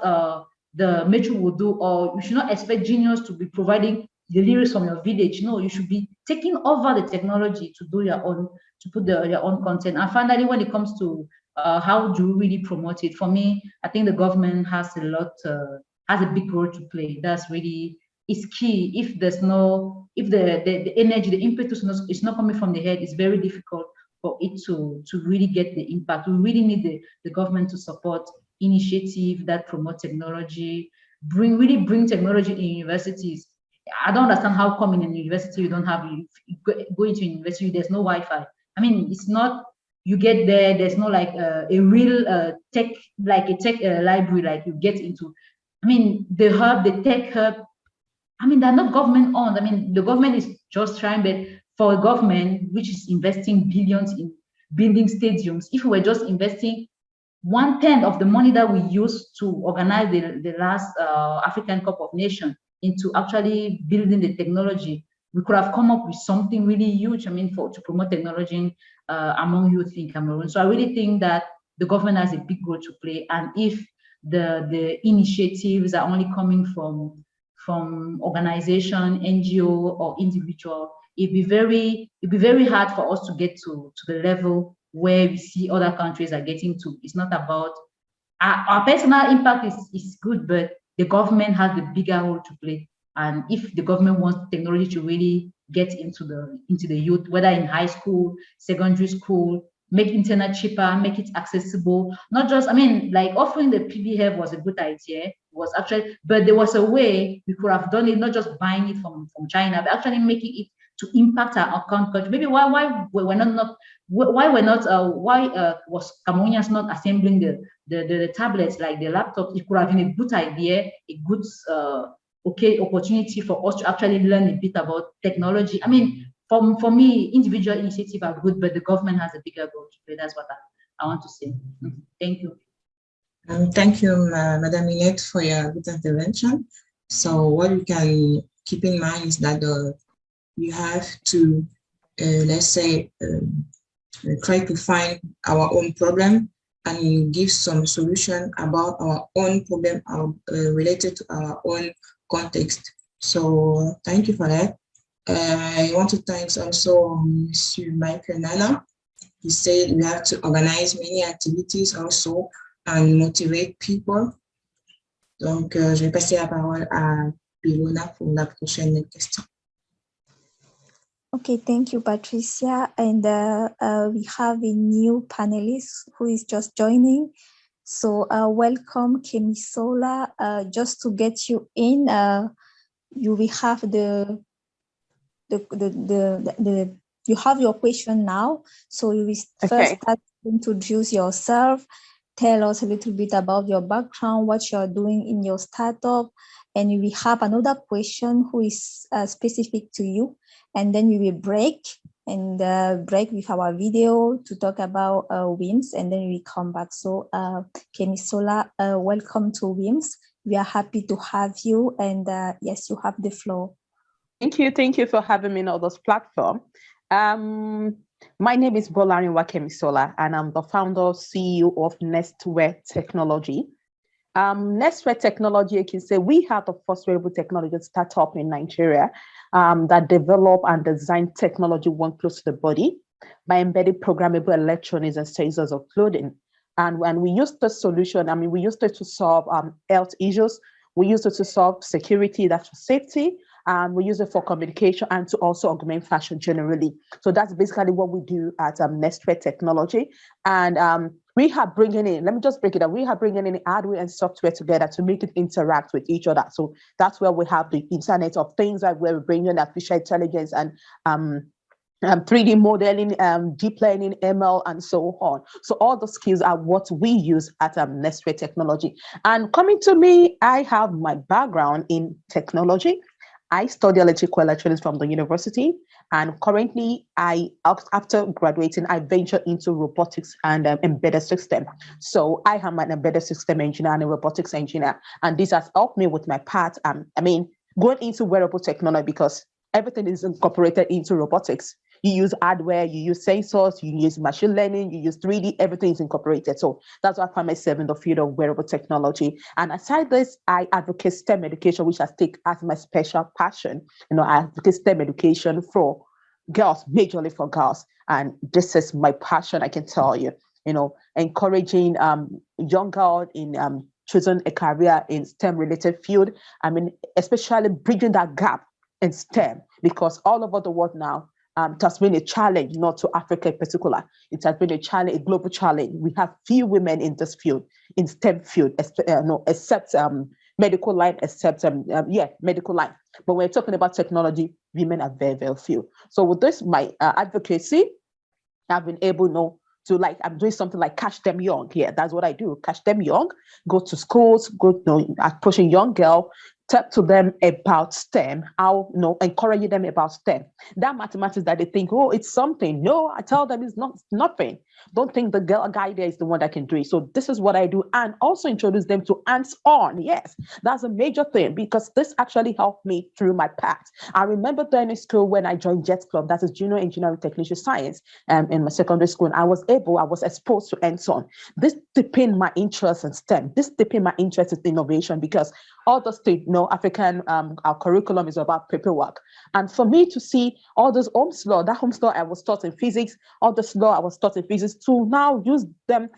the Metro will do, or you should not expect Genius to be providing the lyrics from your village. No, you should be taking over the technology to do your own, to put your own content. And finally, when it comes to how do we really promote it, for me, I think the government has a big role to play. That's really is key. If the energy, the impetus is not coming from the head, it's very difficult for it to really get the impact. We really need the government to support initiative that promote technology, really bring technology in universities. I don't understand how come in a university you don't have, you go into university, there's no Wi-Fi. I mean, it's not, you get there, there's no like a real tech, like a tech library like you get into. I mean, the tech hub, I mean, they're not government owned. I mean, the government is just trying, but for a government which is investing billions in building stadiums, if we were just investing 1/10 of the money that we used to organize the last African Cup of Nations into actually building the technology, we could have come up with something really huge, I mean, to promote technology among youth in Cameroon. So I really think that the government has a big role to play. And if the initiatives are only coming from organization, NGO, or individual, it'd be very hard for us to get to the level where we see other countries are getting to. It's not about our personal impact is good, but the government has the bigger role to play. And if the government wants technology to really get into the youth, whether in high school, secondary school, make internet cheaper, make it accessible, not just, I mean, like offering the PDF was a good idea, but there was a way we could have done it, not just buying it from China, but actually making it to impact our country. Maybe why was Cameroonians not assembling the tablets, like the laptops? It could have been a good idea, a good opportunity for us to actually learn a bit about technology. I mean, for me, individual initiatives are good, but the government has a bigger role to play. That's what I want to say. Thank you. Thank you, Madam Minette, for your good intervention. So what we can keep in mind is that you have to, let's say, try to find our own problem and give some solution about our own problem related to our own context. So thank you for that. I want to thank also Monsieur Michael Nana. He said we have to organize many activities also and motivate people. Donc, je vais passer la parole à Pilona pour la prochaine question. Okay, thank you, Patricia. And we have a new panelist who is just joining. So welcome, Kemisola. Just to get you in, you will have you have your question now. So you will first start to introduce yourself, tell us a little bit about your background, what you're doing in your startup, and we have another question who is specific to you. And then we will break with our video to talk about WIMS, and then we come back. So Kemisola, welcome to WIMS. We are happy to have you, and yes, you have the floor. Thank you for having me on this platform. My name is Bolarinwa Kemisola, and I'm the founder, CEO of Nestware Technology. Nestware Technology, you can say we have the first wearable technology startup in Nigeria that develop and design technology one close to the body by embedding programmable electronics and sensors of clothing. And when we use the solution, I mean, we used it to solve health issues. We used it to solve security, that's for safety. We use it for communication and to also augment fashion generally. So that's basically what we do at Nestware Technology. And we have bringing in, let me just break it down. We have bringing in hardware and software together to make it interact with each other. So that's where we have the Internet of Things, like where we bring in artificial intelligence and 3D modeling, deep learning, ML, and so on. So all the skills are what we use at Nestware Technology. And coming to me, I have my background in technology. I study electrical electronics from the university, and currently, after graduating, I ventured into robotics and embedded system. So I am an embedded system engineer and a robotics engineer, and this has helped me with my path. Going into wearable technology, because everything is incorporated into robotics. You use hardware, you use sensors, you use machine learning, you use 3D, everything is incorporated. So that's why I find myself in the field of wearable technology. And aside this, I advocate STEM education, which I take as my special passion. I advocate STEM education for girls, majorly for girls. And this is my passion, I can tell you. Encouraging young girls in choosing a career in STEM-related field. Especially bridging that gap in STEM, because all over the world now, it has been a challenge, not to Africa in particular. It has been a challenge, a global challenge. We have few women in this field, in STEM field, except medical line, medical line. But when we're talking about technology, women are very, very few. So with this, my advocacy, I've been able, I'm doing something like catch them young. Yeah, that's what I do. Catch them young, go to schools, approaching young girl, talk to them about STEM, encouraging them about STEM. That mathematics that they think, oh, it's something. No, I tell them it's nothing. Don't think the guy there is the one that can do it. So this is what I do, and also introduce them to hands-on. Yes, that's a major thing, because this actually helped me through my path. I remember then in school when I joined JET Club, that is Junior Engineering Technician Science, in my secondary school, and I was exposed to hands-on. This deepened my interest in STEM. This deepened my interest in innovation, because all the state, African, our curriculum is about paperwork. And for me to see all those Ohm's law, that Ohm's law I was taught in physics, all this law I was taught in physics, to now use them,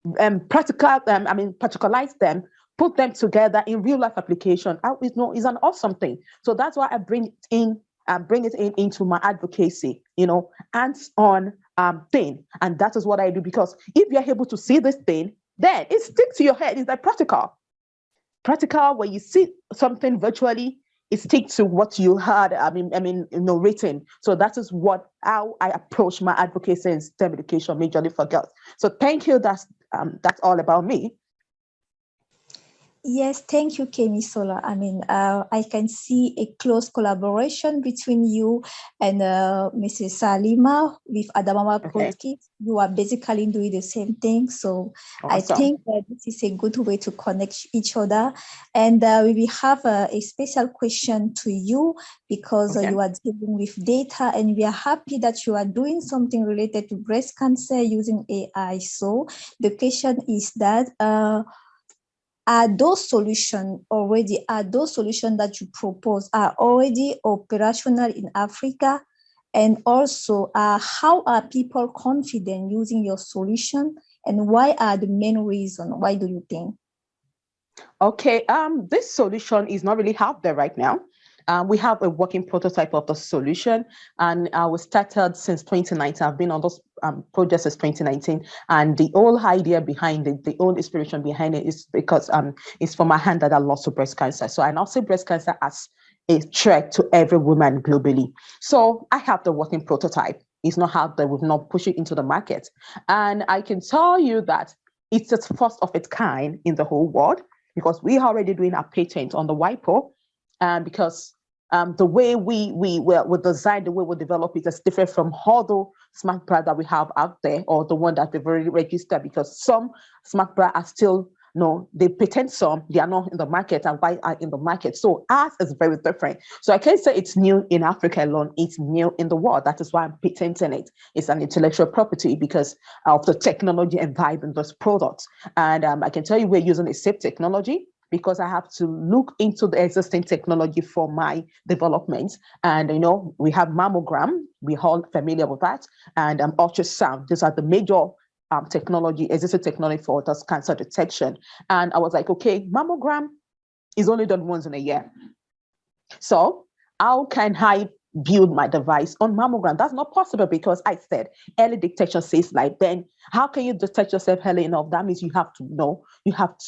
practicalize them, put them together in real life application, is an awesome thing. So that's why I bring it into my advocacy, hands-on thing. And that is what I do, because if you're able to see this thing, then it sticks to your head. It's like practical. Practical, when you see something virtually, it sticks to what you heard, written. So that is how I approach my advocacy in STEM education, majorly for girls. So thank you. That's all about me. Yes, thank you, Kemisola. I can see a close collaboration between you and Mrs. Salima with Adamawa Podcast. You are basically doing the same thing. So awesome. I think that this is a good way to connect each other. And we will have a special question to you, because you are dealing with data, and we are happy that you are doing something related to breast cancer using AI. So the question is that, are those solutions that you propose are already operational in Africa? And also, how are people confident using your solution? And why are the main reasons? Why do you think? Okay, this solution is not really out there right now. We have a working prototype of the solution, and we started since 2019. I've been on those projects since 2019, and the whole idea behind it, the whole inspiration behind it is because it's from my hand that I lost to breast cancer. So I now see breast cancer as a threat to every woman globally. So I have the working prototype. It's not out there. We've not pushed it into the market, and I can tell you that it's the first of its kind in the whole world, because we are already doing a patent on the WIPO, because the way we design, the way we develop it is different from all the smart bra that we have out there, or the one that we've already registered, because some smart bra are still, they patent some, they are not in the market, and why are in the market. So ours is very different. So I can't say it's new in Africa alone, it's new in the world. That is why I'm patenting it. It's an intellectual property because of the technology and vibe in those products. And I can tell you we're using a safe technology, because I have to look into the existing technology for my development. And, we have mammogram, we're all familiar with that, and ultrasound. These are the major existing technology for this cancer detection. And I was like, okay, mammogram is only done once in a year. So how can I build my device on mammogram? That's not possible, because I said early detection saves life. Then how can you detect yourself early enough? That means you have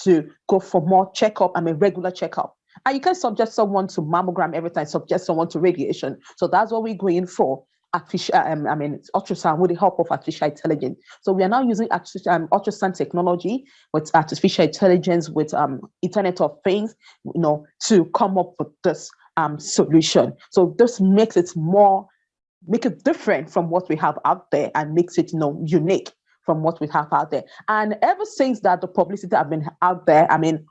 to go for more checkup, regular checkup. And you can't subject someone to mammogram every time, subject someone to radiation. So that's what we're going for. Ultrasound with the help of artificial intelligence. So we are now using ultrasound technology with artificial intelligence, with Internet of Things, to come up with this solution. So this makes it different from what we have out there and makes it unique from what we have out there. And ever since that, the publicity have been out there, I mean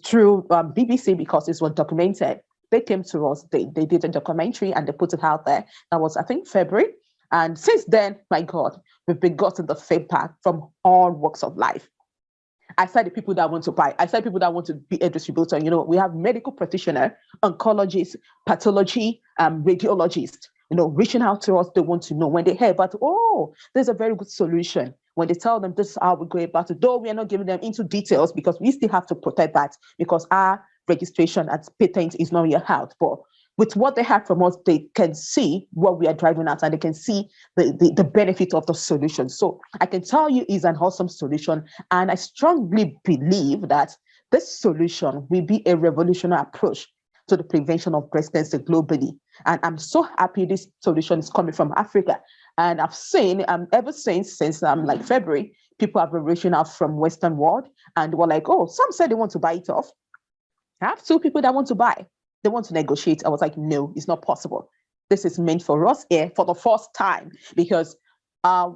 through BBC, because it was documented, they came to us, they did a documentary and they put it out there. That was, I think, February. And since then, my God, we've been gotten the feedback from all walks of life. I said the people that want to buy, I said people that want to be a distributor. We have medical practitioner, oncologists, pathology, radiologists, reaching out to us. They want to know when they hear about, there's a very good solution. When they tell them this is how we go about it, though we are not giving them into details because we still have to protect that because our registration as patent is not yet out. But with what they have from us, they can see what we are driving at and they can see the benefit of the solution. So I can tell you it's an awesome solution. And I strongly believe that this solution will be a revolutionary approach to the prevention of breast cancer globally. And I'm so happy this solution is coming from Africa. And I've seen ever since February, people have been reaching out from Western world and were like, some said they want to buy it off. I have 2 people that want to buy. They want to negotiate. I was like, no, it's not possible. This is meant for us here for the first time because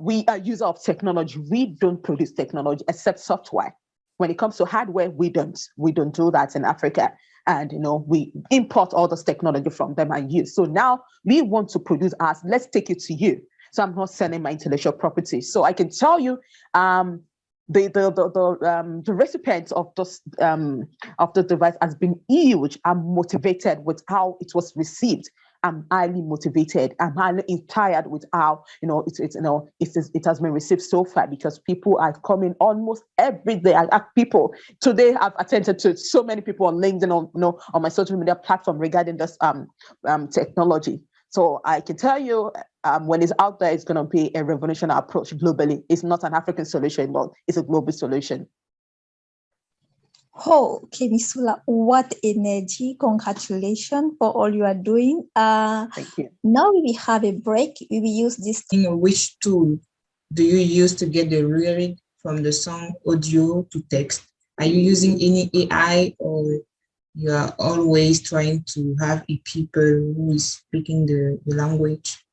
we are user of technology. We don't produce technology except software. When it comes to hardware, we don't do that in Africa. And we import all this technology from them and use. So now we want to produce ours. Let's take it to you. So I'm not selling my intellectual property. So I can tell you, the recipients of the device has been huge. I'm motivated with how it was received. I'm highly motivated. I'm highly inspired with how it has been received so far because people are coming almost every day. I have people today. I've attended to so many people on LinkedIn on my social media platform regarding this technology. So I can tell you, when it's out there, it's going to be a revolutionary approach globally. It's not an African solution, but it's a global solution. Oh, Kemisula, what energy. Congratulations for all you are doing. Thank you. Now we have a break. We will use this. Which tool do you use to get the lyric from the song audio to text? Are you using any AI or you are always trying to have a people who is speaking the language?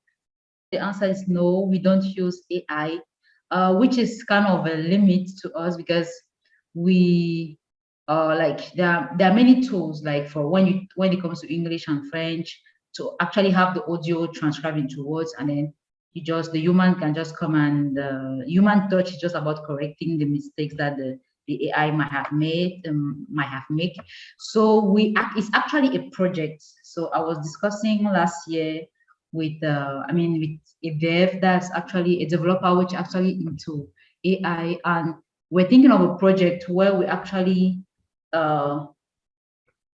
The answer is no, we don't use AI, which is kind of a limit to us because we there are many tools like for when it comes to English and French to actually have the audio transcribed into words, and then the human can just come and human touch is just about correcting the mistakes that the AI might have made. So it's actually a project. So I was discussing last year with a dev that's actually a developer which actually into AI, and we're thinking of a project where we actually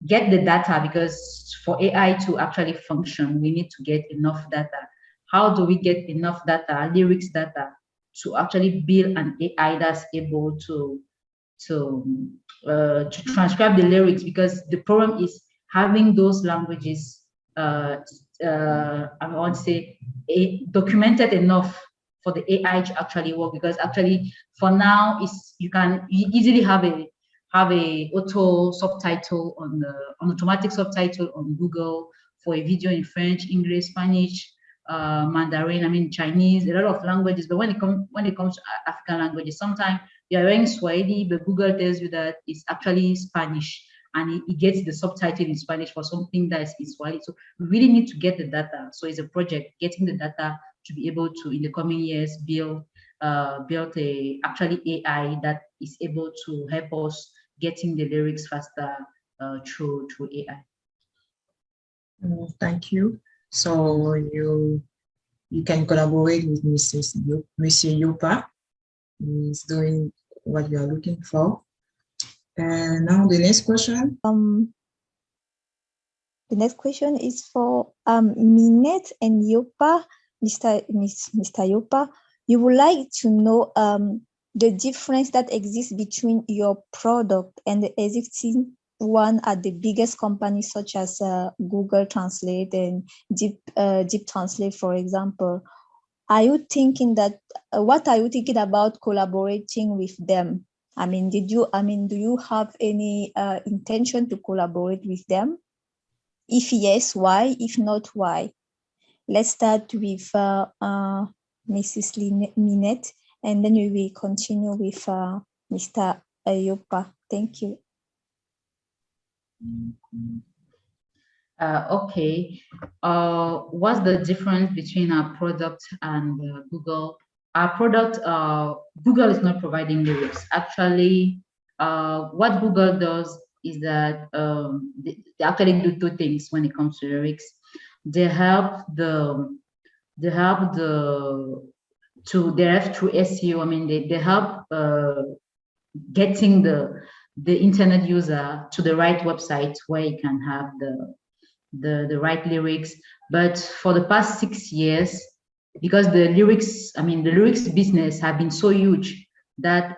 get the data, because for AI to actually function, we need to get enough data. How do we get enough data, lyrics data, to actually build an AI that's able to transcribe the lyrics? Because the problem is having those languages I want to say documented enough for the AI to actually work. Because actually for now you can easily have a auto subtitle on automatic subtitle on Google for a video in French, English, Spanish, Mandarin, Chinese, a lot of languages. But when it comes to African languages, sometimes you are wearing Swahili, but Google tells you that it's actually Spanish, and it gets the subtitle in Spanish for something that is in Swahili. So we really need to get the data. So it's a project, getting the data to be able to, in the coming years, build actually AI that is able to help us getting the lyrics faster through AI. Thank you. So you can collaborate with Monsieur Yopa. He's doing what you are looking for. And now the next question. The next question is for Minette and Yopa. Mr. Yopa, you would like to know the difference that exists between your product and the existing one at the biggest companies such as Google Translate and Deep Translate, for example. Are you thinking that? What are you thinking about collaborating with them? Do you have any intention to collaborate with them? If yes, why? If not, why? Let's start with Mrs. Minette, and then we will continue with Mr. Ayopa. Thank you. Okay. What's the difference between our product and Google? Our product, Google is not providing lyrics. Actually, what Google does is that they actually do two things when it comes to lyrics. They help through SEO. I mean, they help getting the internet user to the right website where you can have the right lyrics. But for the past 6 years, because the lyrics business have been so huge that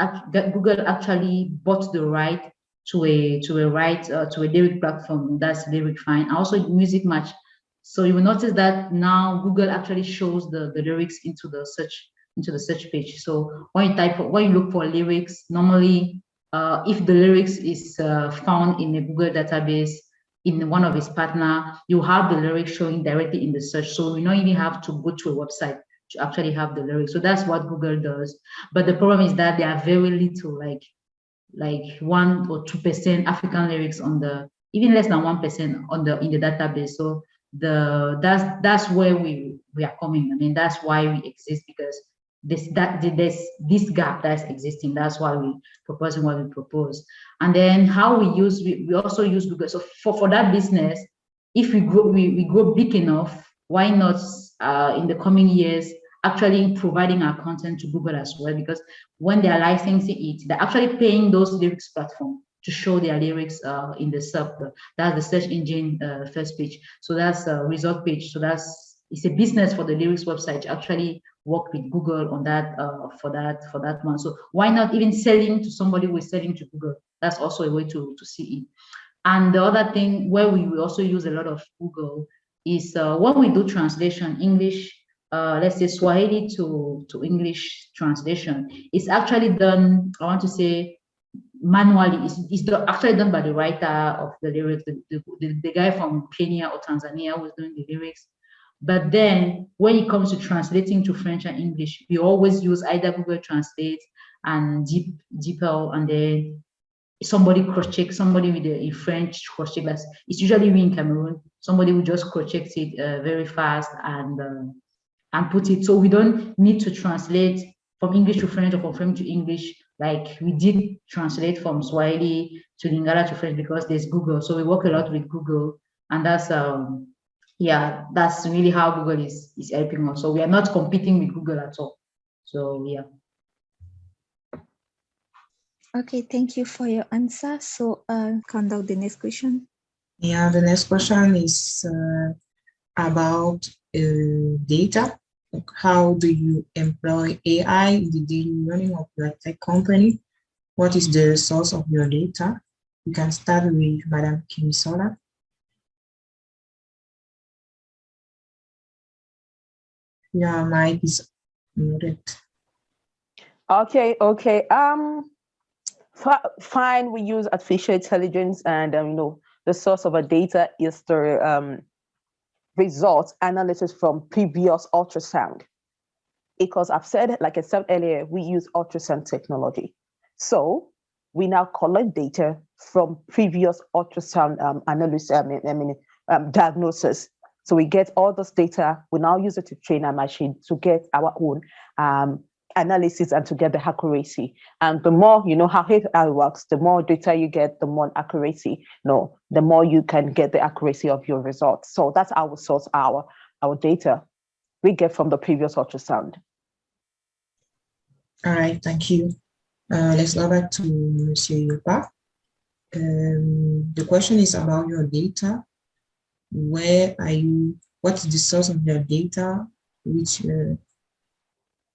Google actually bought the right to a lyric platform, that's Lyric Fine, also Music Match. So you will notice that now Google actually shows the lyrics into the search page. So when you look for lyrics, normally if the lyrics is found in a Google database in one of its partner, you have the lyrics showing directly in the search. So you don't even have to go to a website to actually have the lyrics. So that's what Google does. But the problem is that there are very little, like 1 or 2% African lyrics on even less than 1% in the database. So that's where we are coming. I mean, that's why we exist, because there's this gap that's existing. That's why we proposing what we propose. And then how we also use Google. So for that business, if we grow big enough, why not in the coming years actually providing our content to Google as well? Because when they are licensing it, they're actually paying those lyrics platform to show their lyrics in the that's the search engine first page. So that's a result page. So it's a business for the lyrics website to actually work with Google on that for that one. So why not even selling to somebody who is selling to Google? That's also a way to see it. And the other thing where we also use a lot of Google is when we do translation, English, let's say Swahili to English translation, it's actually done, I want to say, manually. It's actually done by the writer of the lyrics, the guy from Kenya or Tanzania who's doing the lyrics. But then when it comes to translating to French and English, we always use either Google Translate and deepL, and then somebody cross-check, somebody with a French cross-check. It's usually we in Cameroon. Somebody will just cross-check it very fast and put it. So we don't need to translate from English to French or from French to English like we did translate from Swahili to Lingala to French, because there's Google. So we work a lot with Google, and that's really how Google is helping us. So we are not competing with Google at all. So yeah. Okay, thank you for your answer. So conduct the next question. Yeah, the next question is about data. How do you employ AI in the daily running of your tech company? What is the source of your data? You can start with Madam Kimisola. Your mic is muted. Okay. Fine. We use artificial intelligence, and the source of our data is the results analysis from previous ultrasound. Because like I said earlier, we use ultrasound technology. So we now collect data from previous ultrasound analysis, diagnosis. So we get all this data. We now use it to train our machine to get our own analysis and to get the accuracy. And the more you know how AI works, the more data you get, the more accuracy. The more you can get the accuracy of your results. So that's how we source our data we get from the previous ultrasound. All right, thank you. Let's go back to Monsieur Yopa. The question is about your data. Where are you? What's the source of your data? Which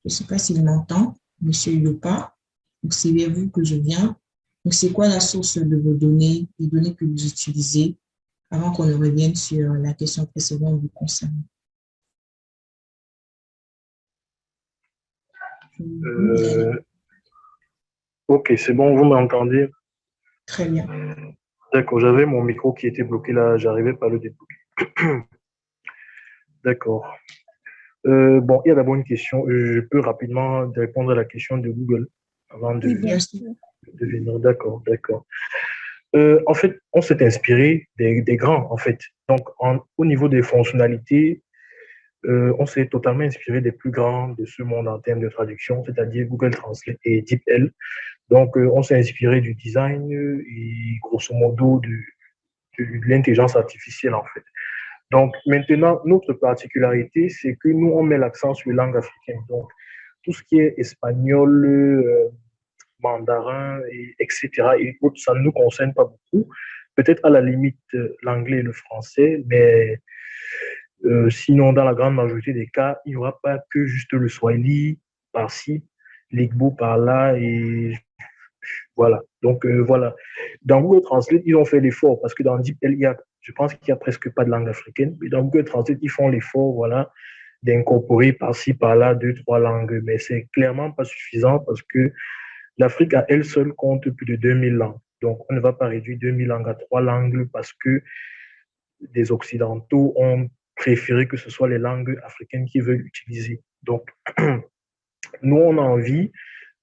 je ne sais pas s'il m'entend, Monsieur Yopa. Donc, c'est vers vous que je viens. Donc, c'est quoi la source de vos données, les données que vous utilisez, avant qu'on ne revienne sur la question précédente vous concernant? Ok, c'est bon, vous m'entendez? Très bien. D'accord, j'avais mon micro qui était bloqué là, j'arrivais pas à le débloquer. D'accord. Bon, il y a d'abord une question. Je peux rapidement répondre à la question de Google avant Oui, bien Bien sûr. sûr. de venir. D'accord, d'accord. En fait, on s'est inspiré des grands, en fait. Donc, au niveau des fonctionnalités, on s'est totalement inspiré des plus grands de ce monde en termes de traduction, c'est-à-dire Google Translate et deepL. Donc, on s'est inspiré du design et grosso modo de l'intelligence artificielle, en fait. Donc, maintenant, notre particularité, c'est que nous, on met l'accent sur les langues africaines. Donc, tout ce qui est espagnol, mandarin, etc. et autres, ça ne nous concerne pas beaucoup. Peut-être à la limite l'anglais et le français, mais sinon, dans la grande majorité des cas, il n'y aura pas que juste le swahili par-ci, l'igbo par-là, et voilà. Donc, voilà. Dans Google Translate, ils ont fait l'effort parce que dans deepL, je pense qu'il n'y a presque pas de langue africaine. Mais dans Google Translate, ils font l'effort, voilà, d'incorporer par-ci, par-là, 2, 3 langues. Mais c'est clairement pas suffisant parce que l'Afrique à elle seule compte plus de 2000 langues. Donc, on ne va pas réduire 2000 langues à 3 langues parce que des Occidentaux ont préféré que ce soit les langues africaines qu'ils veulent utiliser. Donc, nous, on a envie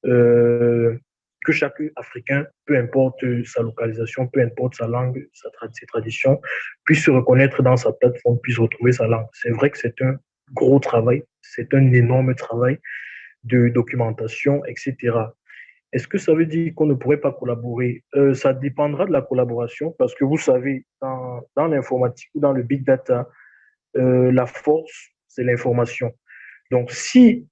que chaque Africain, peu importe sa localisation, peu importe sa langue, ses traditions, puisse se reconnaître dans sa plateforme, puisse retrouver sa langue. C'est vrai que c'est un gros travail, c'est un énorme travail de documentation, etc. Est-ce que ça veut dire qu'on ne pourrait pas collaborer? Ça dépendra de la collaboration parce que vous savez, dans l'informatique ou dans le big data, la force, c'est l'information. Donc, si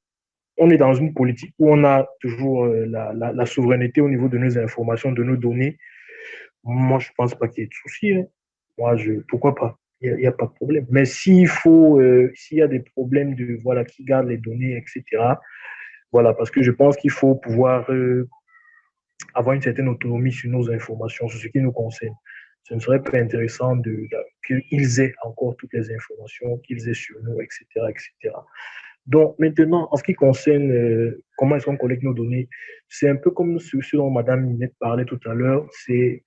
on est dans une politique où on a toujours la souveraineté au niveau de nos informations, de nos données, moi, je ne pense pas qu'il y ait de souci. Hein. Moi, pourquoi pas? Il n'y a pas de problème. Mais s'il y a des problèmes de, voilà, qui gardent les données, etc., voilà, parce que je pense qu'il faut pouvoir avoir une certaine autonomie sur nos informations, sur ce qui nous concerne. Ce ne serait pas intéressant qu'ils aient encore toutes les informations, qu'ils aient sur nous, etc., etc. Donc, maintenant, en ce qui concerne comment est-ce qu'on collecte nos données, c'est un peu comme ce dont Mme Minette parlait tout à l'heure, c'est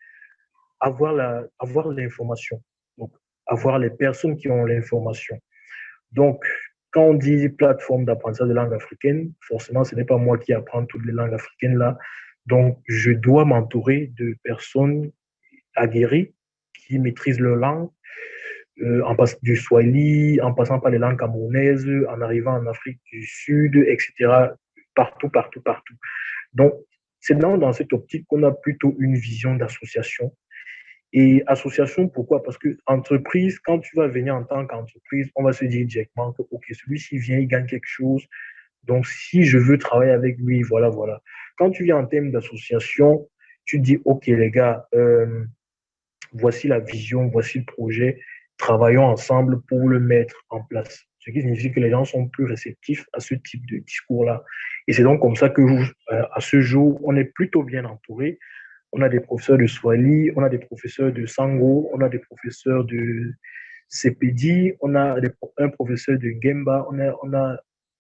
avoir l'information, donc avoir les personnes qui ont l'information. Donc, quand on dit plateforme d'apprentissage de langue africaine, forcément, ce n'est pas moi qui apprends toutes les langues africaines là. Donc, je dois m'entourer de personnes aguerries qui maîtrisent leur langue, en passant du Swahili, en passant par les langues camerounaises, en arrivant en Afrique du Sud, etc. Partout, partout, partout. Donc, c'est dans cette optique qu'on a plutôt une vision d'association. Et association, pourquoi? Parce que entreprise, quand tu vas venir en tant qu'entreprise, on va se dire directement que, OK, celui-ci vient, il gagne quelque chose. Donc, si je veux travailler avec lui, voilà, voilà. Quand tu viens en termes d'association, tu dis, OK, les gars, voici la vision, voici le projet, travaillons ensemble pour le mettre en place. Ce qui signifie que les gens sont plus réceptifs à ce type de discours-là. Et c'est donc comme ça que, à ce jour, on est plutôt bien entouré. On a des professeurs de Swahili, on a des professeurs de Sango, on a des professeurs de sepedi, on a un professeur de Gemba, on a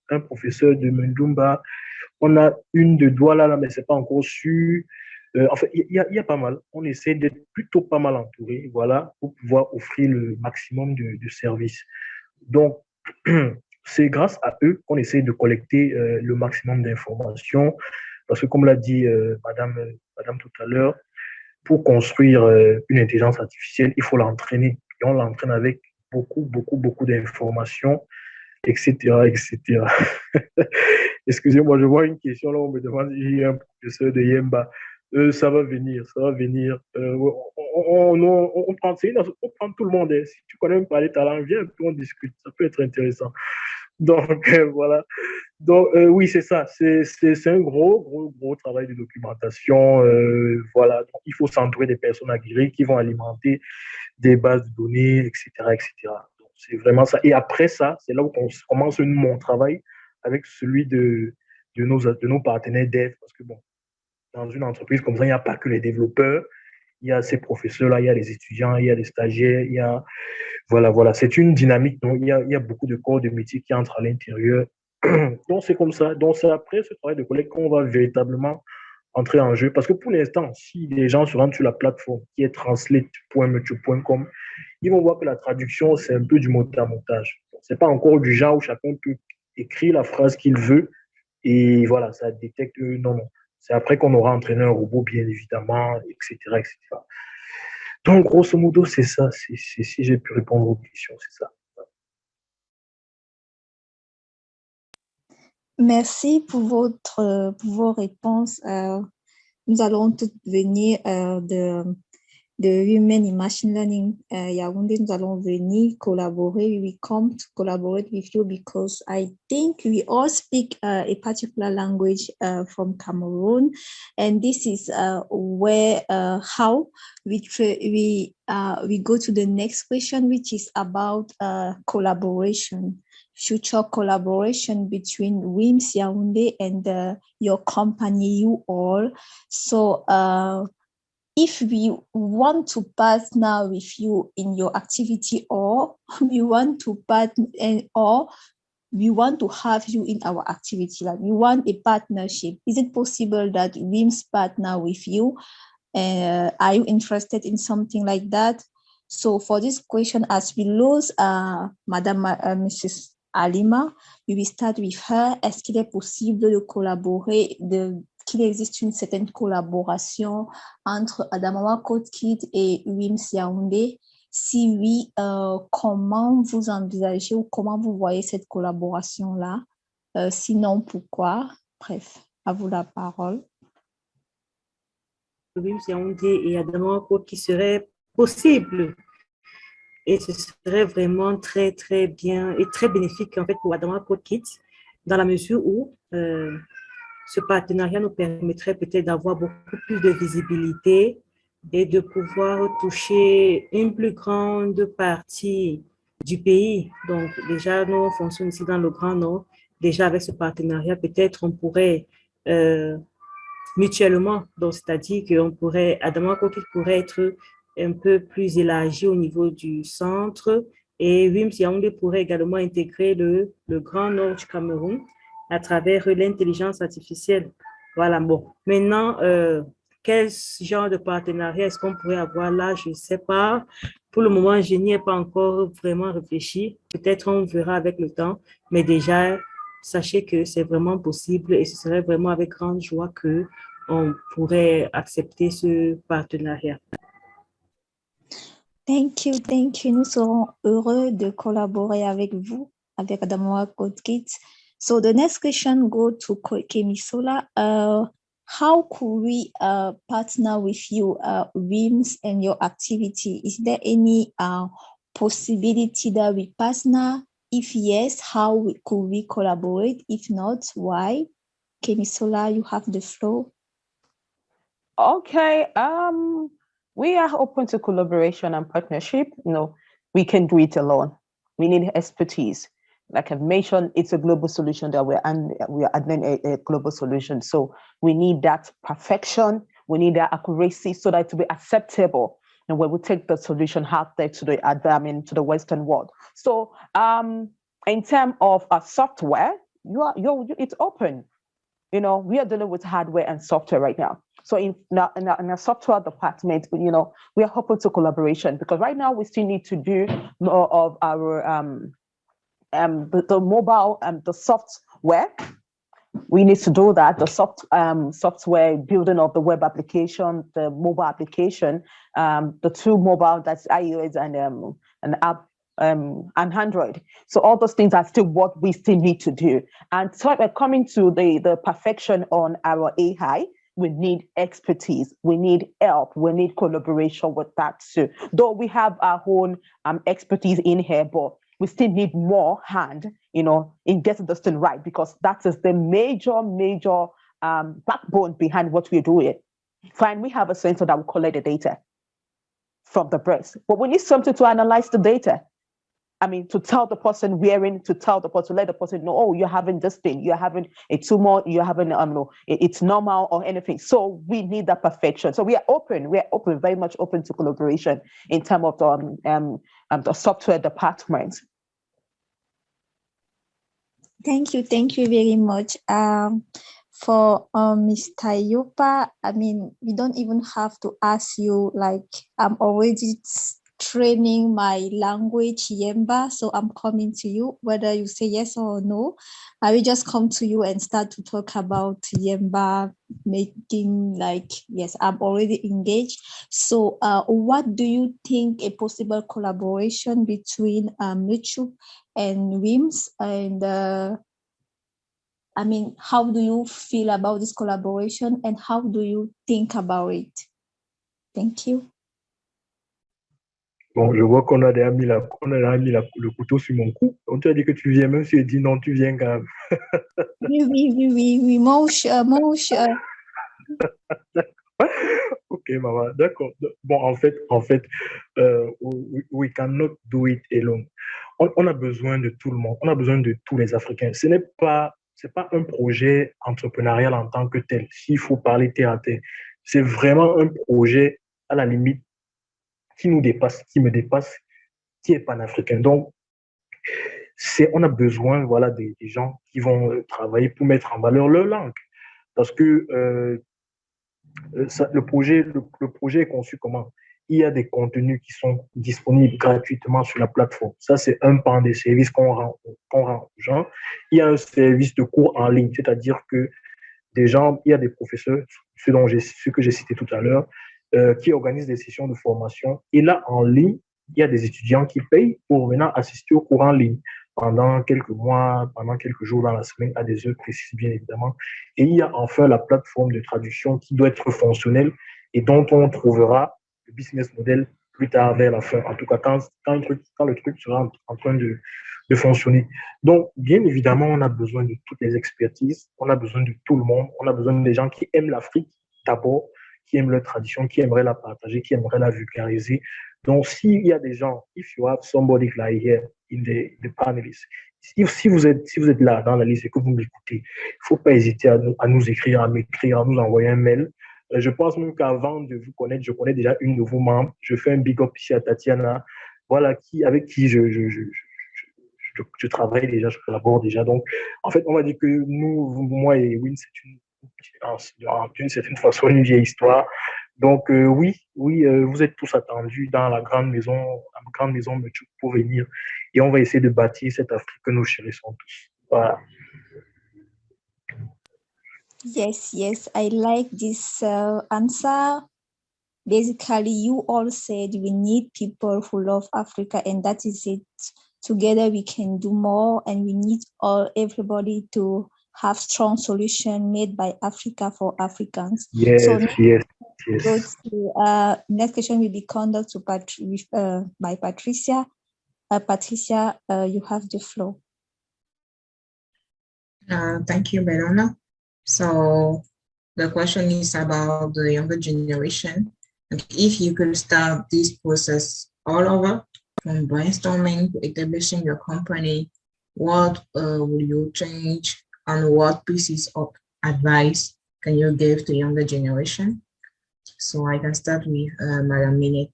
un professeur de medumba, on a une de Douala, là, mais ce n'est pas encore sûr. En fait, il y a pas mal. On essaie d'être plutôt pas mal entouré, voilà, pour pouvoir offrir le maximum de services. Donc, c'est grâce à eux qu'on essaie de collecter le maximum d'informations. Parce que, comme l'a dit madame tout à l'heure, pour construire une intelligence artificielle, il faut l'entraîner. Et on l'entraîne avec beaucoup, beaucoup, beaucoup d'informations, etc., etc. Excusez-moi, je vois une question là, on me demande si j'ai un professeur de Yemba. Ça va venir, ça va venir. On prend tout le monde. Hein. Si tu connais même parler ta langue, viens, on discute. Ça peut être intéressant. Donc, voilà. Donc, oui, c'est ça. C'est un gros, gros, gros travail de documentation. Voilà. Donc, il faut s'entourer des personnes aguerries qui vont alimenter des bases de données, etc., etc. Donc, c'est vraiment ça. Et après ça, c'est là où on commence mon travail avec celui de nos partenaires d'aide. Parce que, bon, dans une entreprise comme ça, il n'y a pas que les développeurs. Il y a ces professeurs-là, il y a les étudiants, il y a les stagiaires, il y a... Voilà, voilà. C'est une dynamique. Donc, il y a beaucoup de corps de métier qui entrent à l'intérieur. Donc, c'est comme ça. Donc, c'est après ce travail de collègue qu'on va véritablement entrer en jeu. Parce que pour l'instant, si les gens se rendent sur la plateforme qui est translate.meteo.com, ils vont voir que la traduction, c'est un peu du motage. Ce n'est pas encore du genre où chacun peut écrire la phrase qu'il veut et voilà, ça détecte non, non. C'est après qu'on aura entraîné un robot, bien évidemment, etc., etc. Donc, grosso modo, c'est ça. Si j'ai pu répondre aux questions, c'est ça. Merci pour vos réponses. Nous allons toutes venir de Women in Machine Learning Yaoundé. Nous allons venir collaborer. We come to collaborate with you because I think we all speak a particular language from Cameroon, and this is where how we go to the next question, which is about collaboration. Future collaboration between WIMLDS Yaoundé and your company, you all. So if we want to partner with you in your activity, or we want to partner, or we want to have you in our activity, like we want a partnership, is it possible that WIMLDS partner with you? Are you interested in something like that? So for this question, as we lose Mrs. Alima, we will start with her. Est-ce qu'il est possible de collaborer, qu'il existe une certaine collaboration entre Adamawa Code Kit et WIMLDS Yaoundé? Si oui, comment vous envisagez ou comment vous voyez cette collaboration-là? Sinon, pourquoi? Bref, à vous la parole. WIMLDS Yaoundé et Adamawa Code qui serait possible. Et ce serait vraiment très, très bien et très bénéfique en fait pour Adamawa Code Kit, dans la mesure où ce partenariat nous permettrait peut-être d'avoir beaucoup plus de visibilité et de pouvoir toucher une plus grande partie du pays. Donc déjà, nous on fonctionne ici dans le Grand Nord. Déjà avec ce partenariat, peut-être on pourrait mutuellement, donc c'est-à-dire qu'on pourrait, Adamawa Code Kit pourrait être un peu plus élargi au niveau du centre, et WIMLDS Yaoundé pourrait également intégrer le Grand Nord du Cameroun à travers l'intelligence artificielle. Voilà, bon. Maintenant, quel genre de partenariat est-ce qu'on pourrait avoir là? Je ne sais pas. Pour le moment, je n'y ai pas encore vraiment réfléchi. Peut-être on verra avec le temps, mais déjà, sachez que c'est vraiment possible et ce serait vraiment avec grande joie qu'on pourrait accepter ce partenariat. Thank you. Nous serons heureux de collaborer avec vous, avec Adamawa Code Kit. So the next question go to Kemisola. How could we partner with you, WIMLDS, and your activity? Is there any possibility that we partner? If yes, how could we collaborate? If not, why? Kemisola, you have the floor. Okay. We are open to collaboration and partnership. You know, we can do it alone. We need expertise. Like I've mentioned, it's a global solution that we are adding a global solution. So we need that perfection. We need that accuracy so that it will be acceptable. And when we take the solution out there to the Western world. So in terms of software, it's open. You know, we are dealing with hardware and software right now. So in our software department, you know, we are open to collaboration because right now we still need to do more of our the mobile the software. We need to do that. The software building of the web application, the mobile application, the two mobile, that's iOS and app and Android. So all those things are still what we still need to do. And so we're coming to the perfection on our AI. We need expertise. We need help. We need collaboration with that too. Though we have our own expertise in here, but we still need more hand, you know, in getting this thing right, because that is the major backbone behind what we're doing. Fine, we have a sensor that will collect the data from the breast, but we need something to analyze the data. I mean, to tell the person wearing, to let the person know, oh, you're having this thing, you're having a tumor, you're having, it's normal or anything. So we need that perfection. So we are open, very much open to collaboration in terms of the software department. Thank you very much. For Ms. Tayopa, I mean, we don't even have to ask you, like, I'm already training my language, Yemba, so I'm coming to you, whether you say yes or no. I will just come to you and start to talk about Yemba, making like, yes, I'm already engaged. So what do you think a possible collaboration between YouTube and WIMLDS, and I mean, how do you feel about this collaboration and how do you think about it? Thank you. Bon, je vois qu'on a déjà mis, le couteau sur mon cou. On t'a dit que tu viens, même si tu dis non, tu viens quand même. Oui, Ok, maman, d'accord. Bon, en fait, we cannot do it alone. On a besoin de tout le monde. On a besoin de tous les Africains. C'est pas un projet entrepreneurial en tant que tel. S'il faut parler terre à terre, c'est vraiment un projet à la limite qui nous dépasse, qui me dépasse, qui est panafricain. Donc, on a besoin, voilà, des gens qui vont travailler pour mettre en valeur leur langue. Parce que le projet est conçu comment? Il y a des contenus qui sont disponibles gratuitement sur la plateforme. Ça, c'est un pan des services qu'on rend aux gens. Il y a un service de cours en ligne, c'est-à-dire que il y a des professeurs, ceux que j'ai cités tout à l'heure, qui organisent des sessions de formation. Et là, en ligne, il y a des étudiants qui payent pour venir assister au cours en ligne pendant quelques mois, pendant quelques jours dans la semaine, à des heures précises, bien évidemment. Et il y a enfin la plateforme de traduction qui doit être fonctionnelle et dont on trouvera le business model plus tard vers la fin. En tout cas, quand le truc sera en train de fonctionner. Donc, bien évidemment, on a besoin de toutes les expertises, on a besoin de tout le monde, on a besoin des gens qui aiment l'Afrique d'abord, qui aiment leur tradition, qui aimeraient la partager, qui aimeraient la vulgariser. Donc, s'il y a des gens, if you have somebody like here in the panelists, si vous êtes là dans la liste et que vous m'écoutez, il ne faut pas hésiter à nous écrire, à m'écrire, à nous envoyer un mail. Je pense même qu'avant de vous connaître, je connais déjà une de vos membres. Je fais un big up ici à Tatiana, voilà, avec qui je travaille déjà, je collabore déjà. Donc, en fait, on va dire que nous, moi et Win, d'une certaine façon, une vieille histoire. Donc, oui, vous êtes tous attendus dans la grande maison Metu pour venir. Et on va essayer de bâtir cette Afrique que nous chérissons tous. Voilà. Yes, I like this answer. Basically, you all said we need people who love Africa, and that is it. Together we can do more, and we need everybody to have strong solution made by Africa for Africans. Yes. Go to, next question will be conducted by Patricia. Patricia, you have the floor. Thank you, Belona. So the question is about the younger generation. If you could start this process all over, from brainstorming to establishing your company, what will you change and what pieces of advice can you give to younger generation? So I can start with Madam Minette.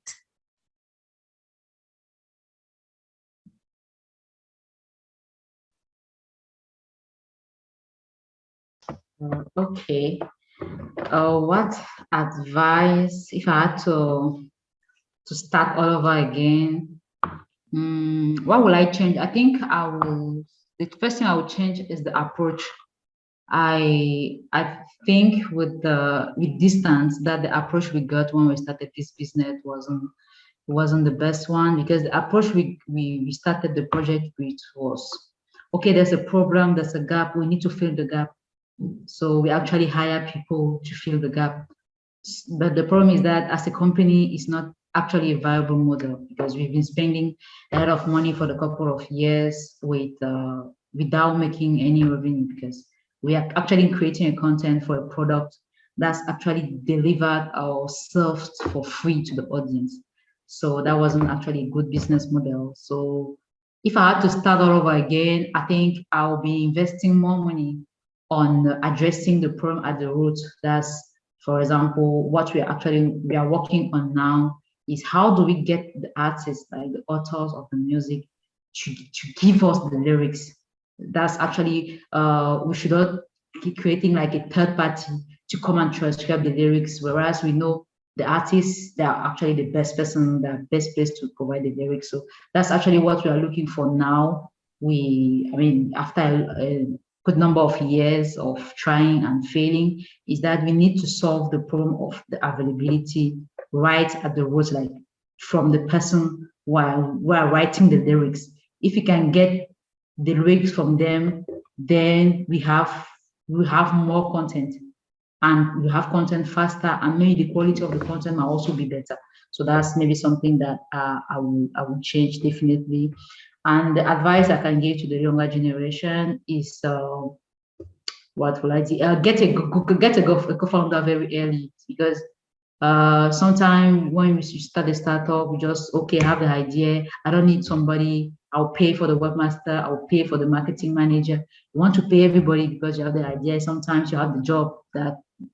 Okay. What advice, if I had to start all over again, what will I change? I think the first thing I would change is the approach. I think with distance that the approach we got when we started this business wasn't the best one, because the approach we started the project with was, okay, there's a problem, there's a gap, we need to fill the gap. So we actually hire people to fill the gap. But the problem is that as a company, it's not actually a viable model, because we've been spending a lot of money for a couple of years without making any revenue, because we are actually creating a content for a product that's actually delivered or served for free to the audience. So that wasn't actually a good business model. So if I had to start all over again, I think I'll be investing more money on addressing the problem at the root. That's, for example, what we are working on now is how do we get the artists, like the authors of the music, to give us the lyrics. That's actually, we should not creating like a third party to come and transcribe the lyrics, whereas we know the artists, they are actually the best person, the best place to provide the lyrics. So that's actually what we are looking for now. After a good number of years of trying and failing, is that we need to solve the problem of the availability right at the roots, like from the person while writing the lyrics. If we can get the lyrics from them, then we have more content, and we have content faster, and maybe the quality of the content might also be better. So that's maybe something that I will change definitely. And the advice I can give to the younger generation is what will I say? Get a co-founder very early, because sometimes when we start a startup, we just have the idea. I don't need somebody. I'll pay for the webmaster. I'll pay for the marketing manager. You want to pay everybody because you have the idea. Sometimes you have the job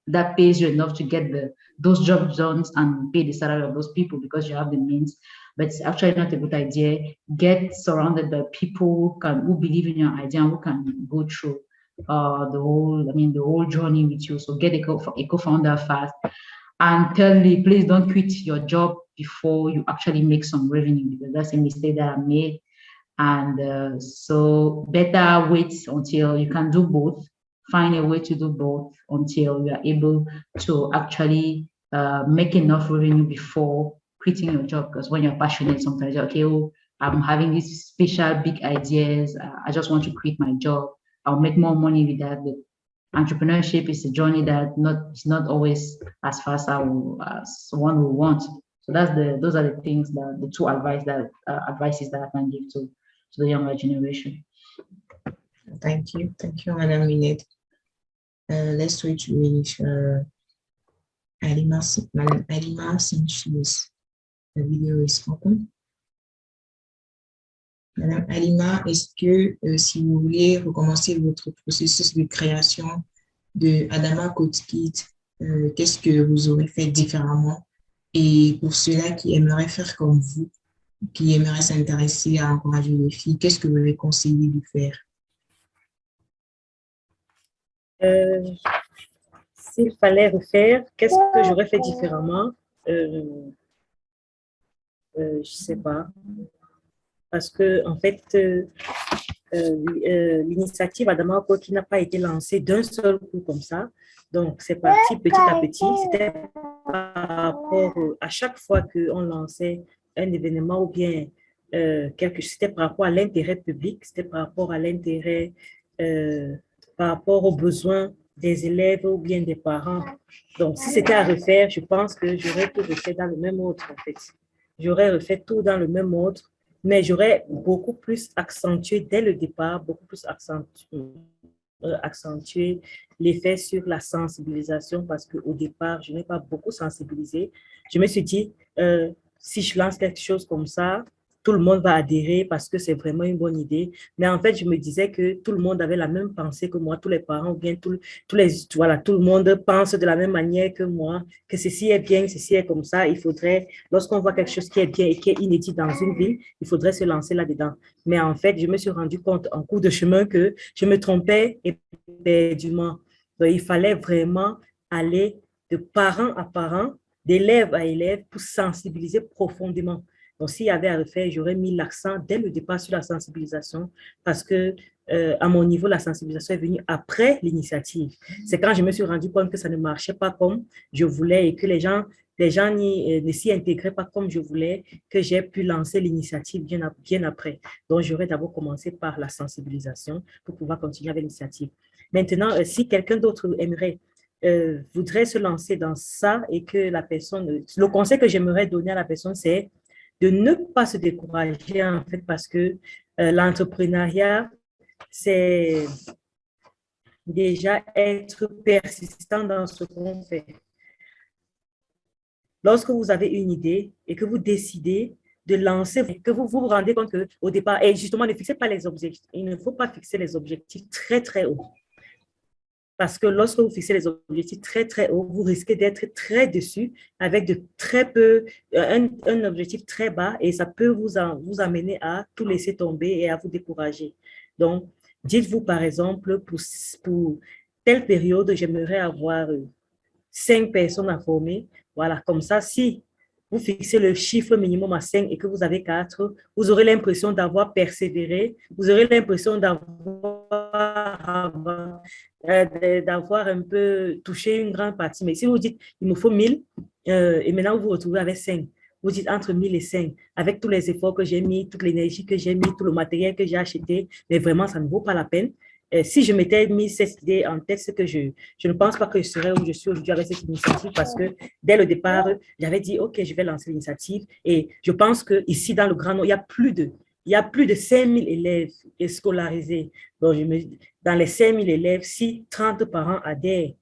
that pays you enough to get those jobs done and pay the salary of those people because you have the means. But it's actually not a good idea. Get surrounded by people who believe in your idea and who can go through the whole journey with you. So get a co-founder fast, and thirdly, please don't quit your job before you actually make some revenue, because that's a mistake that I made. And so better wait until you can do both. Find a way to do both until you are able to actually make enough revenue before quitting your job. Because when you're passionate, sometimes you're I'm having these special big ideas. I just want to quit my job. I'll make more money with that. But entrepreneurship is a journey that is not always as fast as one will want. So those are the things the two advices that I can give to the younger generation. Thank you, Madame Minette. Let's switch with Alima. Madame Alima, since the video is open. Madame Alima, est-ce que si vous voulez recommencer votre processus de création de Adama Code Kit, qu'est-ce que vous aurez fait différemment? Et pour ceux-là qui aimeraient faire comme vous, qui aimeraient s'intéresser à encourager les filles, qu'est-ce que vous les conseillez de faire? S'il fallait refaire, qu'est-ce que j'aurais fait différemment? Je ne sais pas. Parce que, en fait, l'initiative Adama Code qui n'a pas été lancée d'un seul coup comme ça. Donc, c'est parti petit à petit. C'était par rapport à chaque fois qu'on lançait un événement ou bien c'était par rapport à l'intérêt public, c'était par rapport à l'intérêt, par rapport aux besoins des élèves ou bien des parents. Donc, si c'était à refaire, je pense que j'aurais tout refait dans le même ordre, en fait. J'aurais refait tout dans le même ordre, mais j'aurais beaucoup plus accentué dès le départ, beaucoup plus accentué l'effet sur la sensibilisation, parce qu'au départ, je n'ai pas beaucoup sensibilisé. Je me suis dit, si je lance quelque chose comme ça, tout le monde va adhérer parce que c'est vraiment une bonne idée. Mais en fait, je me disais que tout le monde avait la même pensée que moi, tous les parents, ou bien tout le monde pense de la même manière que moi, que ceci est bien, ceci est comme ça. Il faudrait, lorsqu'on voit quelque chose qui est bien et qui est inédit dans une ville, il faudrait se lancer là-dedans. Mais en fait, je me suis rendu compte en cours de chemin que je me trompais éperdument. Donc, il fallait vraiment aller de parent à parent, d'élève à élève pour sensibiliser profondément. Donc, s'il y avait à refaire, j'aurais mis l'accent dès le départ sur la sensibilisation parce que, à mon niveau, la sensibilisation est venue après l'initiative. C'est quand je me suis rendu compte que ça ne marchait pas comme je voulais et que les gens ne s'y intégraient pas comme je voulais, que j'ai pu lancer l'initiative bien après. Donc, j'aurais d'abord commencé par la sensibilisation pour pouvoir continuer avec l'initiative. Maintenant, si quelqu'un d'autre voudrait se lancer dans ça et que la personne, le conseil que j'aimerais donner à la personne, c'est de ne pas se décourager, en fait, parce que l'entrepreneuriat, c'est déjà être persistant dans ce qu'on fait. Lorsque vous avez une idée et que vous décidez de lancer, que vous vous rendez compte qu'au départ, et justement, ne fixez pas les objectifs. Il ne faut pas fixer les objectifs très, très hauts. Parce que lorsque vous fixez les objectifs très, très hauts, vous risquez d'être très déçu avec de très peu, un objectif très bas et ça peut vous amener à tout laisser tomber et à vous décourager. Donc, dites-vous par exemple, pour telle période, j'aimerais avoir 5 personnes à former. Voilà, comme ça, si vous fixez le chiffre minimum à 5 et que vous avez 4, vous aurez l'impression d'avoir persévéré, vous aurez l'impression d'avoir un peu touché une grande partie. Mais si vous dites, il me faut 1000, et maintenant vous vous retrouvez avec 5, vous dites entre 1000 et 5, avec tous les efforts que j'ai mis, toute l'énergie que j'ai mis, tout le matériel que j'ai acheté, mais vraiment, ça ne vaut pas la peine. Si je m'étais mis cette idée en tête, c'est que je ne pense pas que je serais où je suis aujourd'hui avec cette initiative parce que dès le départ, j'avais dit, OK, je vais lancer l'initiative. Et je pense qu'ici, dans le Grand Nord, il y a plus de 5000 élèves scolarisés. Donc, dans les 5000 élèves, si 30 parents adhèrent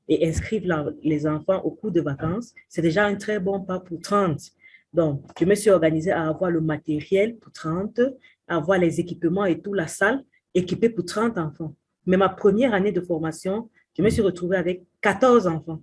et inscrivent les enfants au cours de vacances, c'est déjà un très bon pas pour 30. Donc, je me suis organisée à avoir le matériel pour 30, avoir les équipements et tout, la salle équipée pour 30 enfants. Mais ma première année de formation, je me suis retrouvée avec 14 enfants.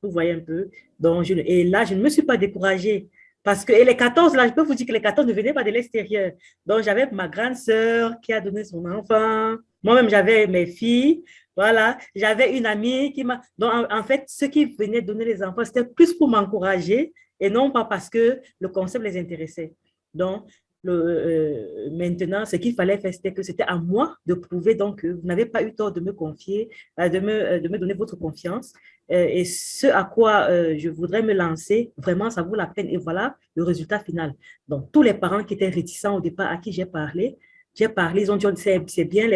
Vous voyez un peu. Donc, et là, je ne me suis pas découragée. Parce que et les 14, là, je peux vous dire que les 14 ne venaient pas de l'extérieur. Donc, j'avais ma grande sœur qui a donné son enfant. Moi-même, j'avais mes filles. Voilà. J'avais une amie qui m'a... Donc, en fait, ceux qui venaient donner les enfants, c'était plus pour m'encourager et non pas parce que le concept les intéressait. Donc, maintenant, ce qu'il fallait faire, c'était que c'était à moi de prouver donc que vous n'avez pas eu tort de me confier, de me donner votre confiance. Et ce à quoi je voudrais me lancer, vraiment, ça vaut la peine. Et voilà le résultat final. Donc, tous les parents qui étaient réticents au départ à qui j'ai parlé, ils ont dit, c'est bien,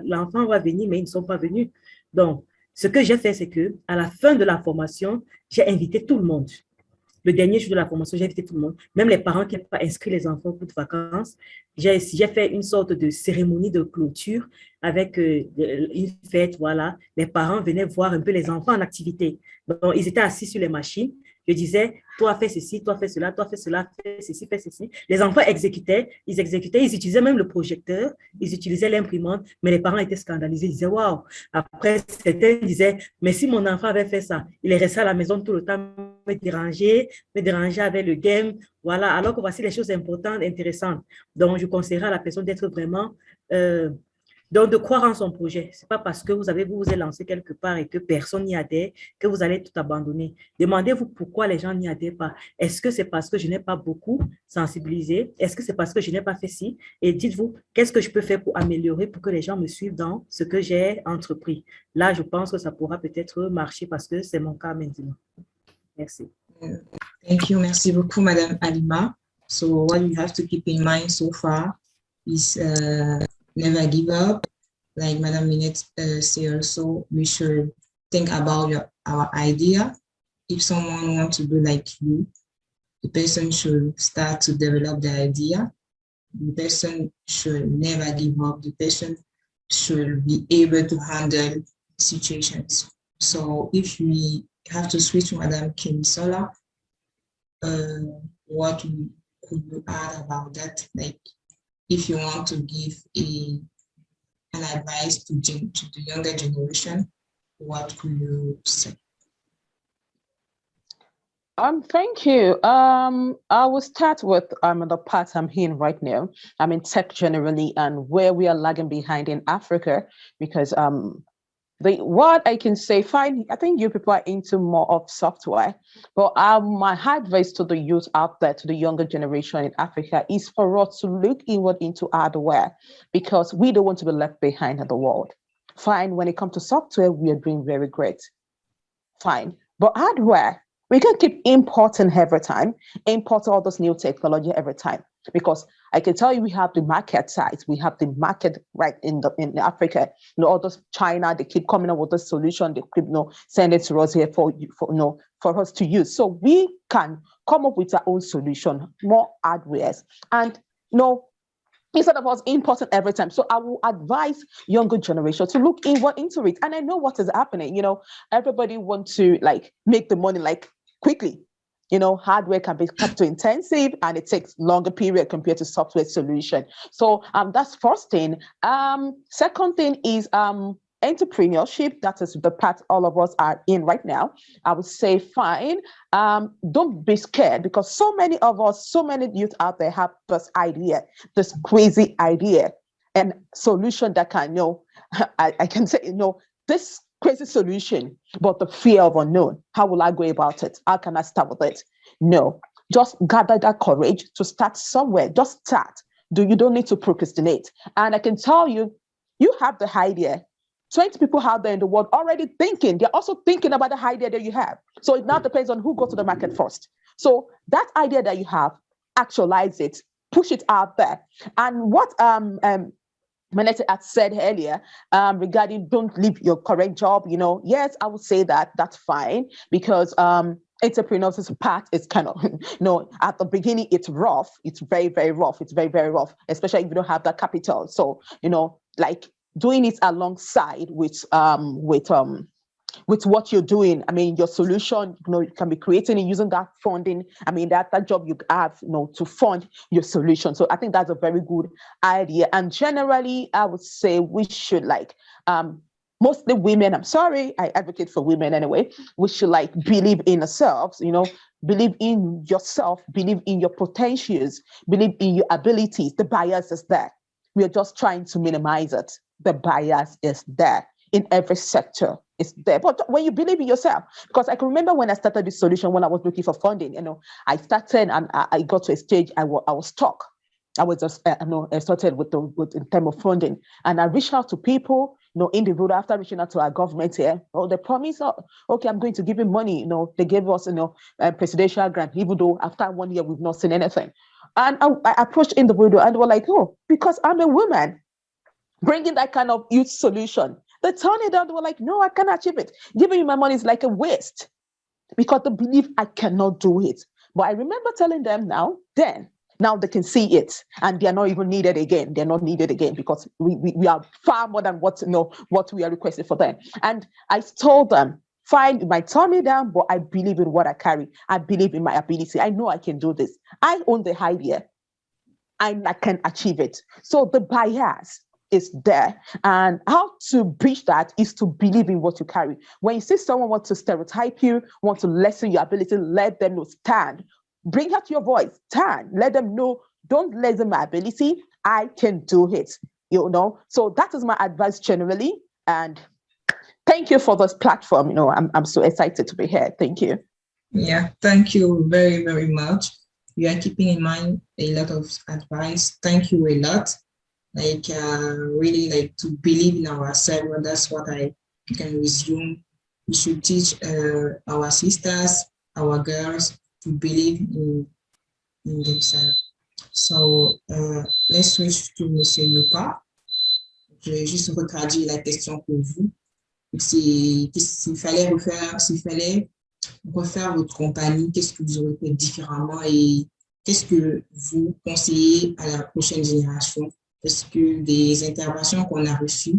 l'enfant va venir, mais ils ne sont pas venus. Donc, ce que j'ai fait, c'est que à la fin de la formation, j'ai invité tout le monde. Le dernier jour de la formation, j'ai invité tout le monde, même les parents qui n'ont pas inscrit les enfants pour de vacances. J'ai fait une sorte de cérémonie de clôture avec une fête, voilà. Les parents venaient voir un peu les enfants en activité. Donc, ils étaient assis sur les machines. Je disais, toi fais ceci, toi fais cela, fais ceci, fais ceci. Les enfants exécutaient, ils utilisaient même le projecteur, ils utilisaient l'imprimante, mais les parents étaient scandalisés, ils disaient, waouh. Après, certains disaient, mais si mon enfant avait fait ça, il est resté à la maison tout le temps, me déranger avec le game, voilà, alors que voici les choses importantes, intéressantes. Donc, je conseillerais à la personne d'être vraiment... donc, de croire en son projet. Ce n'est pas parce que vous vous êtes lancé quelque part et que personne n'y adhère que vous allez tout abandonner. Demandez-vous pourquoi les gens n'y adhèrent pas. Est-ce que c'est parce que je n'ai pas beaucoup sensibilisé? Est-ce que c'est parce que je n'ai pas fait ci? Et dites-vous, qu'est-ce que je peux faire pour améliorer, pour que les gens me suivent dans ce que j'ai entrepris? Là, je pense que ça pourra peut-être marcher parce que c'est mon cas maintenant. Merci. Thank you. Merci beaucoup, Madame Alima. So what you have to keep in mind so far is never give up. Like Madame Minette said also, we should think about our idea. If someone wants to do like you, the person should start to develop the idea. The person should never give up. The person should be able to handle situations. So if we have to switch to Madame Kemisola, what could you add about that? Like, if you want to give an advice to the younger generation, what could you say? Thank you. I will start with the part I'm in right now. I'm in tech generally and where we are lagging behind in Africa because what I can say, fine, I think you people are into more of software, but my advice to the youth out there, to the younger generation in Africa, is for us to look inward into hardware because we don't want to be left behind in the world. Fine, when it comes to software, we are doing very great. Fine, but hardware, we can keep importing every time, import all this new technology every time. Because I can tell you, we have the market side, we have the market right in Africa. All those China, they keep coming up with a solution. They keep send it to us here for us to use. So we can come up with our own solution, more hardware, and instead of us importing every time. So I will advise younger generation to look inward into it. And I know what is happening. Everybody wants to make the money quickly. Hardware can be capital intensive and it takes longer period compared to software solution. So that's first thing. Second thing is entrepreneurship. That is the part all of us are in right now. I would say, fine, don't be scared because so many of us, so many youth out there have this idea, this crazy idea and solution that can, I can say, this crazy solution, but the fear of unknown. How will I go about it? How can I start with it? No, just gather that courage to start somewhere. Just start. You don't need to procrastinate. And I can tell you, you have the idea. 20 people out there in the world already thinking. They're also thinking about the idea that you have. So it now depends on who goes to the market first. So that idea that you have, actualize it, push it out there. And what Melete had said earlier regarding don't leave your current job, yes, I would say that that's fine, because entrepreneurs' part is kind of, at the beginning, it's rough. It's very, very rough. It's very, very rough, especially if you don't have that capital. So, like doing it alongside with what you're doing. I mean, your solution, you can be creating and using that funding. I mean, that job you have, to fund your solution. So I think that's a very good idea. And generally, I would say we should mostly women, I'm sorry, I advocate for women anyway. We should believe in ourselves, believe in yourself, believe in your potentials, believe in your abilities. The bias is there. We are just trying to minimize it. The bias is there in every sector. It's there. But when you believe in yourself, because I can remember when I started this solution, when I was looking for funding, I started and I got to a stage I was stuck. I was just, I started with in terms of funding, and I reached out to people, in the road after reaching out to our government here. Oh, they promised, okay, I'm going to give you money. They gave us, a presidential grant, even though after 1 year we've not seen anything. And I approached in the window, and they were like, oh, because I'm a woman, bringing that kind of youth solution. They turned it down. They were like, no, I can't achieve it. Giving you my money is like a waste, because they believe I cannot do it. But I remember telling them now they can see it, and they are not even needed again. They're not needed again, because we are far more than what we are requesting for them. And I told them, fine, you might turn me down, but I believe in what I carry. I believe in my ability. I know I can do this. I own the idea, and I can achieve it. So the bias is there, and how to bridge that is to believe in what you carry. When you see someone want to stereotype you, want to lessen your ability, let them know, stand. Bring out your voice, stand. Let them know, don't lessen my ability. I can do it. So that is my advice generally. And thank you for this platform. I'm so excited to be here. Thank you. Yeah, thank you very, very much. You are keeping in mind a lot of advice. Thank you a lot. Really to believe in ourselves. That's what I can resume. We should teach our sisters, our girls, to believe in themselves. So let's switch to Monsieur Yopa. Je vais juste retraduire la question pour vous. S'il fallait refaire votre compagnie, qu'est-ce que vous aurez fait différemment et qu'est-ce que vous conseillez à la prochaine génération? Parce que des interventions qu'on a reçues,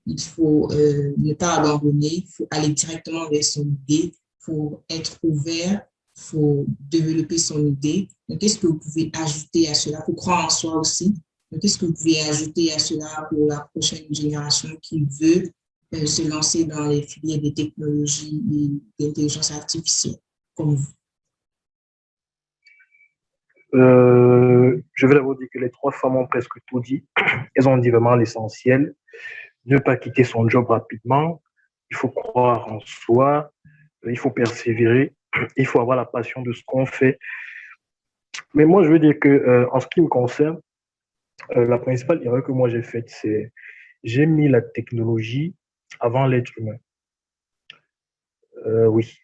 il faut ne pas abandonner, il faut aller directement vers son idée, il faut être ouvert, il faut développer son idée. Donc, qu'est-ce que vous pouvez ajouter à cela pour croire en soi aussi? Donc, qu'est-ce que vous pouvez ajouter à cela pour la prochaine génération qui veut se lancer dans les filières des technologies et d'intelligence artificielle comme vous? Je vais d'abord dire que les trois femmes ont presque tout dit. Elles ont dit vraiment l'essentiel. Ne pas quitter son job rapidement. Il faut croire en soi. Il faut persévérer. Il faut avoir la passion de ce qu'on fait. Mais moi, je veux dire que, en ce qui me concerne, la principale erreur que moi j'ai faite, c'est j'ai mis la technologie avant l'être humain. Oui,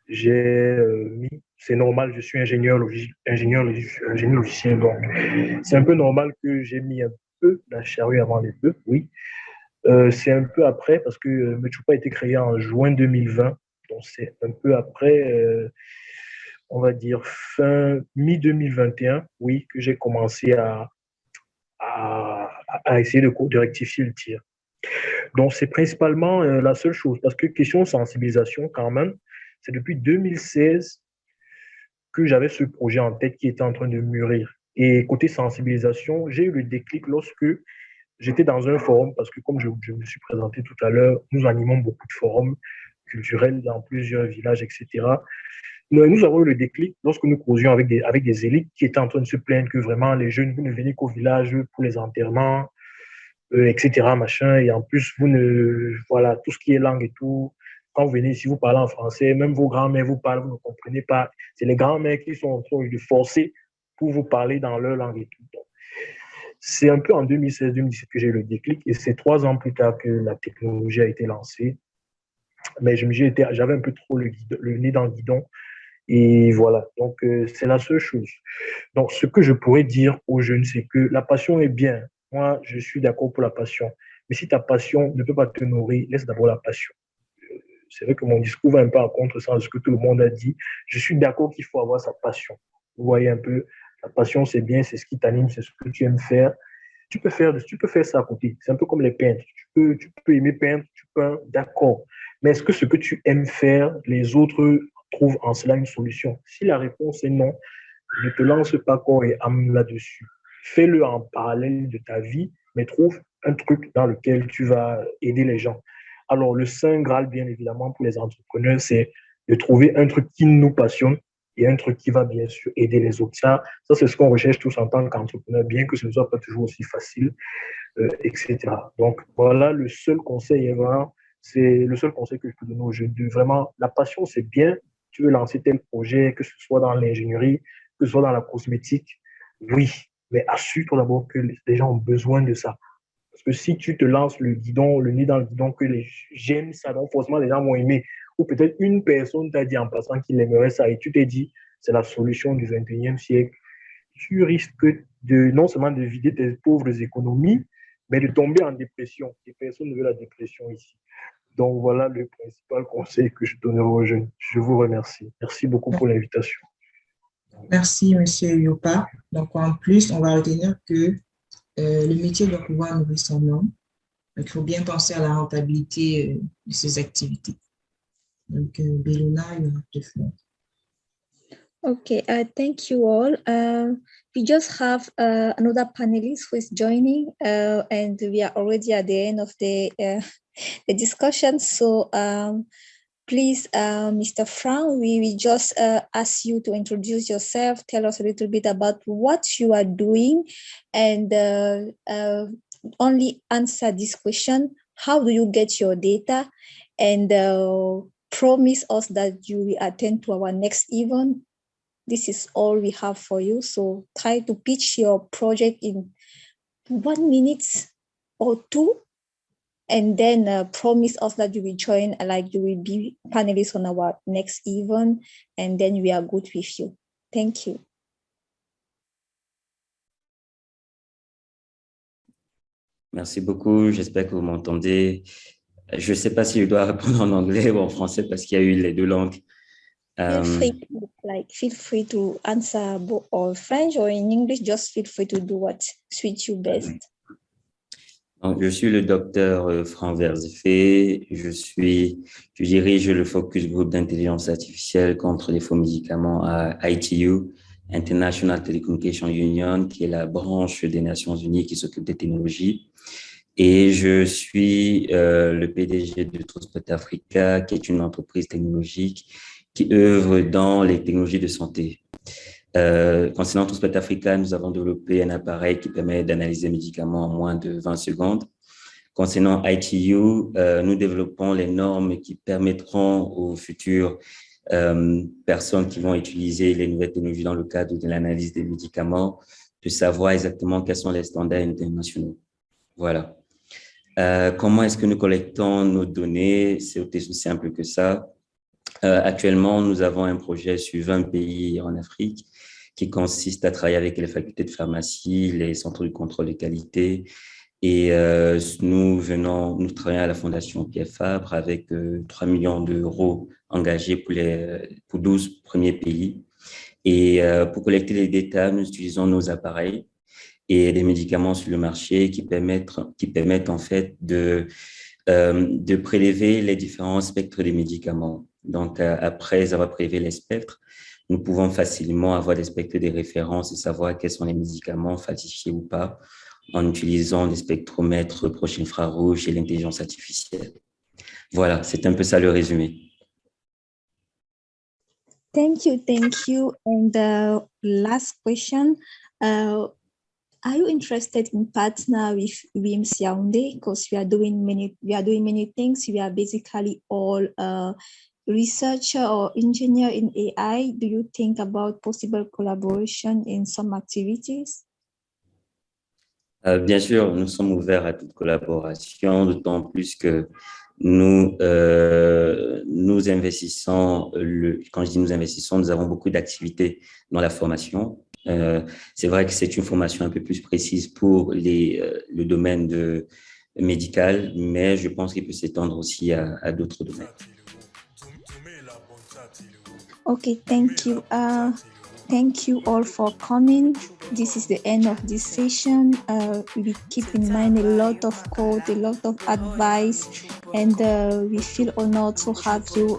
j'ai mis, c'est normal, je suis ingénieur logiciel, donc c'est un peu normal que j'ai mis un peu la charrue avant les bœufs, oui. C'est un peu après, parce que medumba a été créé en juin 2020, donc c'est un peu après, on va dire fin mi-2021, oui, que j'ai commencé à essayer de rectifier le tir. Donc, c'est principalement la seule chose. Parce que question de sensibilisation, quand même, c'est depuis 2016 que j'avais ce projet en tête qui était en train de mûrir. Et côté sensibilisation, j'ai eu le déclic lorsque j'étais dans un forum, parce que comme je me suis présenté tout à l'heure, nous animons beaucoup de forums culturels dans plusieurs villages, etc. Nous avons eu le déclic lorsque nous causions avec des élites qui étaient en train de se plaindre que vraiment les jeunes, vous ne venez qu'au village pour les enterrements, etc., machin. Et en plus, voilà, tout ce qui est langue et tout, quand vous venez ici, vous parlez en français, même vos grands-mères vous parlent, vous ne comprenez pas. C'est les grands-mères qui sont en train de forcer pour vous parler dans leur langue et tout. Donc, c'est un peu en 2016-2017 que j'ai eu le déclic et c'est 3 ans plus tard que la technologie a été lancée. Mais j'avais un peu trop le nez dans le guidon et voilà. Donc, c'est la seule chose. Donc, ce que je pourrais dire aux jeunes, c'est que la passion est bien. Moi, je suis d'accord pour la passion. Mais si ta passion ne peut pas te nourrir, laisse d'abord la passion. C'est vrai que mon discours va un peu à contre-sens de ce que tout le monde a dit. Je suis d'accord qu'il faut avoir sa passion. Vous voyez un peu, la passion, c'est bien, c'est ce qui t'anime, c'est ce que tu aimes faire. Tu peux faire ça à côté. C'est un peu comme les peintres. Tu peux aimer peindre, tu peins, d'accord. Mais est-ce que ce que tu aimes faire, les autres trouvent en cela une solution? Si la réponse est non, ne te lance pas corps et âme là-dessus. Fais-le en parallèle de ta vie, mais trouve un truc dans lequel tu vas aider les gens. Alors, le Saint Graal, bien évidemment, pour les entrepreneurs, c'est de trouver un truc qui nous passionne et un truc qui va bien sûr aider les autres. Ça c'est ce qu'on recherche tous en tant qu'entrepreneur, bien que ce ne soit pas toujours aussi facile, etc. Donc, voilà, le seul conseil c'est le seul conseil que je peux donner aux jeunes. Vraiment, la passion, c'est bien. Tu veux lancer tel projet, que ce soit dans l'ingénierie, que ce soit dans la cosmétique, oui, mais assure-toi d'abord que les gens ont besoin de ça. Parce que si tu te lances le nez dans le guidon, que j'aime ça, donc forcément les gens vont aimer. Ou peut-être une personne t'a dit en passant qu'il aimerait ça et tu t'es dit, c'est la solution du 21e siècle. Tu risques non seulement de vider tes pauvres économies, mais de tomber en dépression. Et personne ne veut la dépression ici. Donc voilà le principal conseil que je donnerai aux jeunes. Je vous remercie. Merci beaucoup pour l'invitation. Merci, Monsieur Yopa. Donc, en plus, on va retenir que le métier doit pouvoir nourrir son homme. Donc, il faut bien penser à la rentabilité de ces activités. Donc, Bellona, you have the floor. Okay, thank you all. We just have another panelist who is joining, and we are already at the end of the discussion. So please, Mr. Frank, we just ask you to introduce yourself, tell us a little bit about what you are doing, and only answer this question: how do you get your data? And promise us that you will attend to our next event. This is all we have for you. So try to pitch your project in 1 minute or 2, and then promise us that you will join, like you will be panelists on our next event, and then we are good with you. Thank you. Merci beaucoup. J'espère que vous m'entendez. Je ne sais pas si je dois répondre en anglais ou en français parce qu'il y a eu les 2 langues. Feel free to answer or French or in English. Just feel free to do what suits you best. Donc, je suis le docteur Franck Verzefé. Je dirige le focus group d'intelligence artificielle contre les faux médicaments à ITU, International Telecommunication Union, qui est la branche des Nations Unies qui s'occupe des technologies. Et je suis le PDG de developpment Africa, qui est une entreprise technologique qui œuvre dans les technologies de santé. Concernant developpment Africa, nous avons développé un appareil qui permet d'analyser les médicaments en moins de 20 secondes. Concernant ITU, nous développons les normes qui permettront aux futures personnes qui vont utiliser les nouvelles technologies dans le cadre de l'analyse des médicaments de savoir exactement quels sont les standards internationaux. Voilà. Comment est-ce que nous collectons nos données? C'est aussi simple que ça. Actuellement, nous avons un projet sur 20 pays en Afrique qui consiste à travailler avec les facultés de pharmacie, les centres de contrôle de qualité. Et nous travaillons à la Fondation Pierre Fabre avec 3 millions d'euros engagés pour 12 premiers pays. Et pour collecter les data, nous utilisons nos appareils et des médicaments sur le marché qui permettent en fait de prélever les différents spectres des médicaments. Donc, après avoir prélevé les spectres, nous pouvons facilement avoir des spectres de référence et savoir quels sont les médicaments falsifiés ou pas en utilisant des spectromètres proches infrarouges et l'intelligence artificielle. Voilà, c'est un peu ça le résumé. Thank you. And the last question, are you interested in partner with WIMLDS Yaoundé? Because we are doing many things. We are basically all researcher or engineer in AI. Do you think about possible collaboration in some activities? Bien sûr, nous sommes ouverts à toute collaboration, d'autant plus que nous investissons, quand je dis nous investissons, nous avons beaucoup d'activités dans la formation. C'est vrai que c'est une formation un peu plus précise pour le domaine médical, mais je pense qu'il peut s'étendre aussi à d'autres domaines. Okay, thank you. Thank you all for coming. This is the end of this session. We keep in mind a lot of code, a lot of advice, and we feel honored to have you.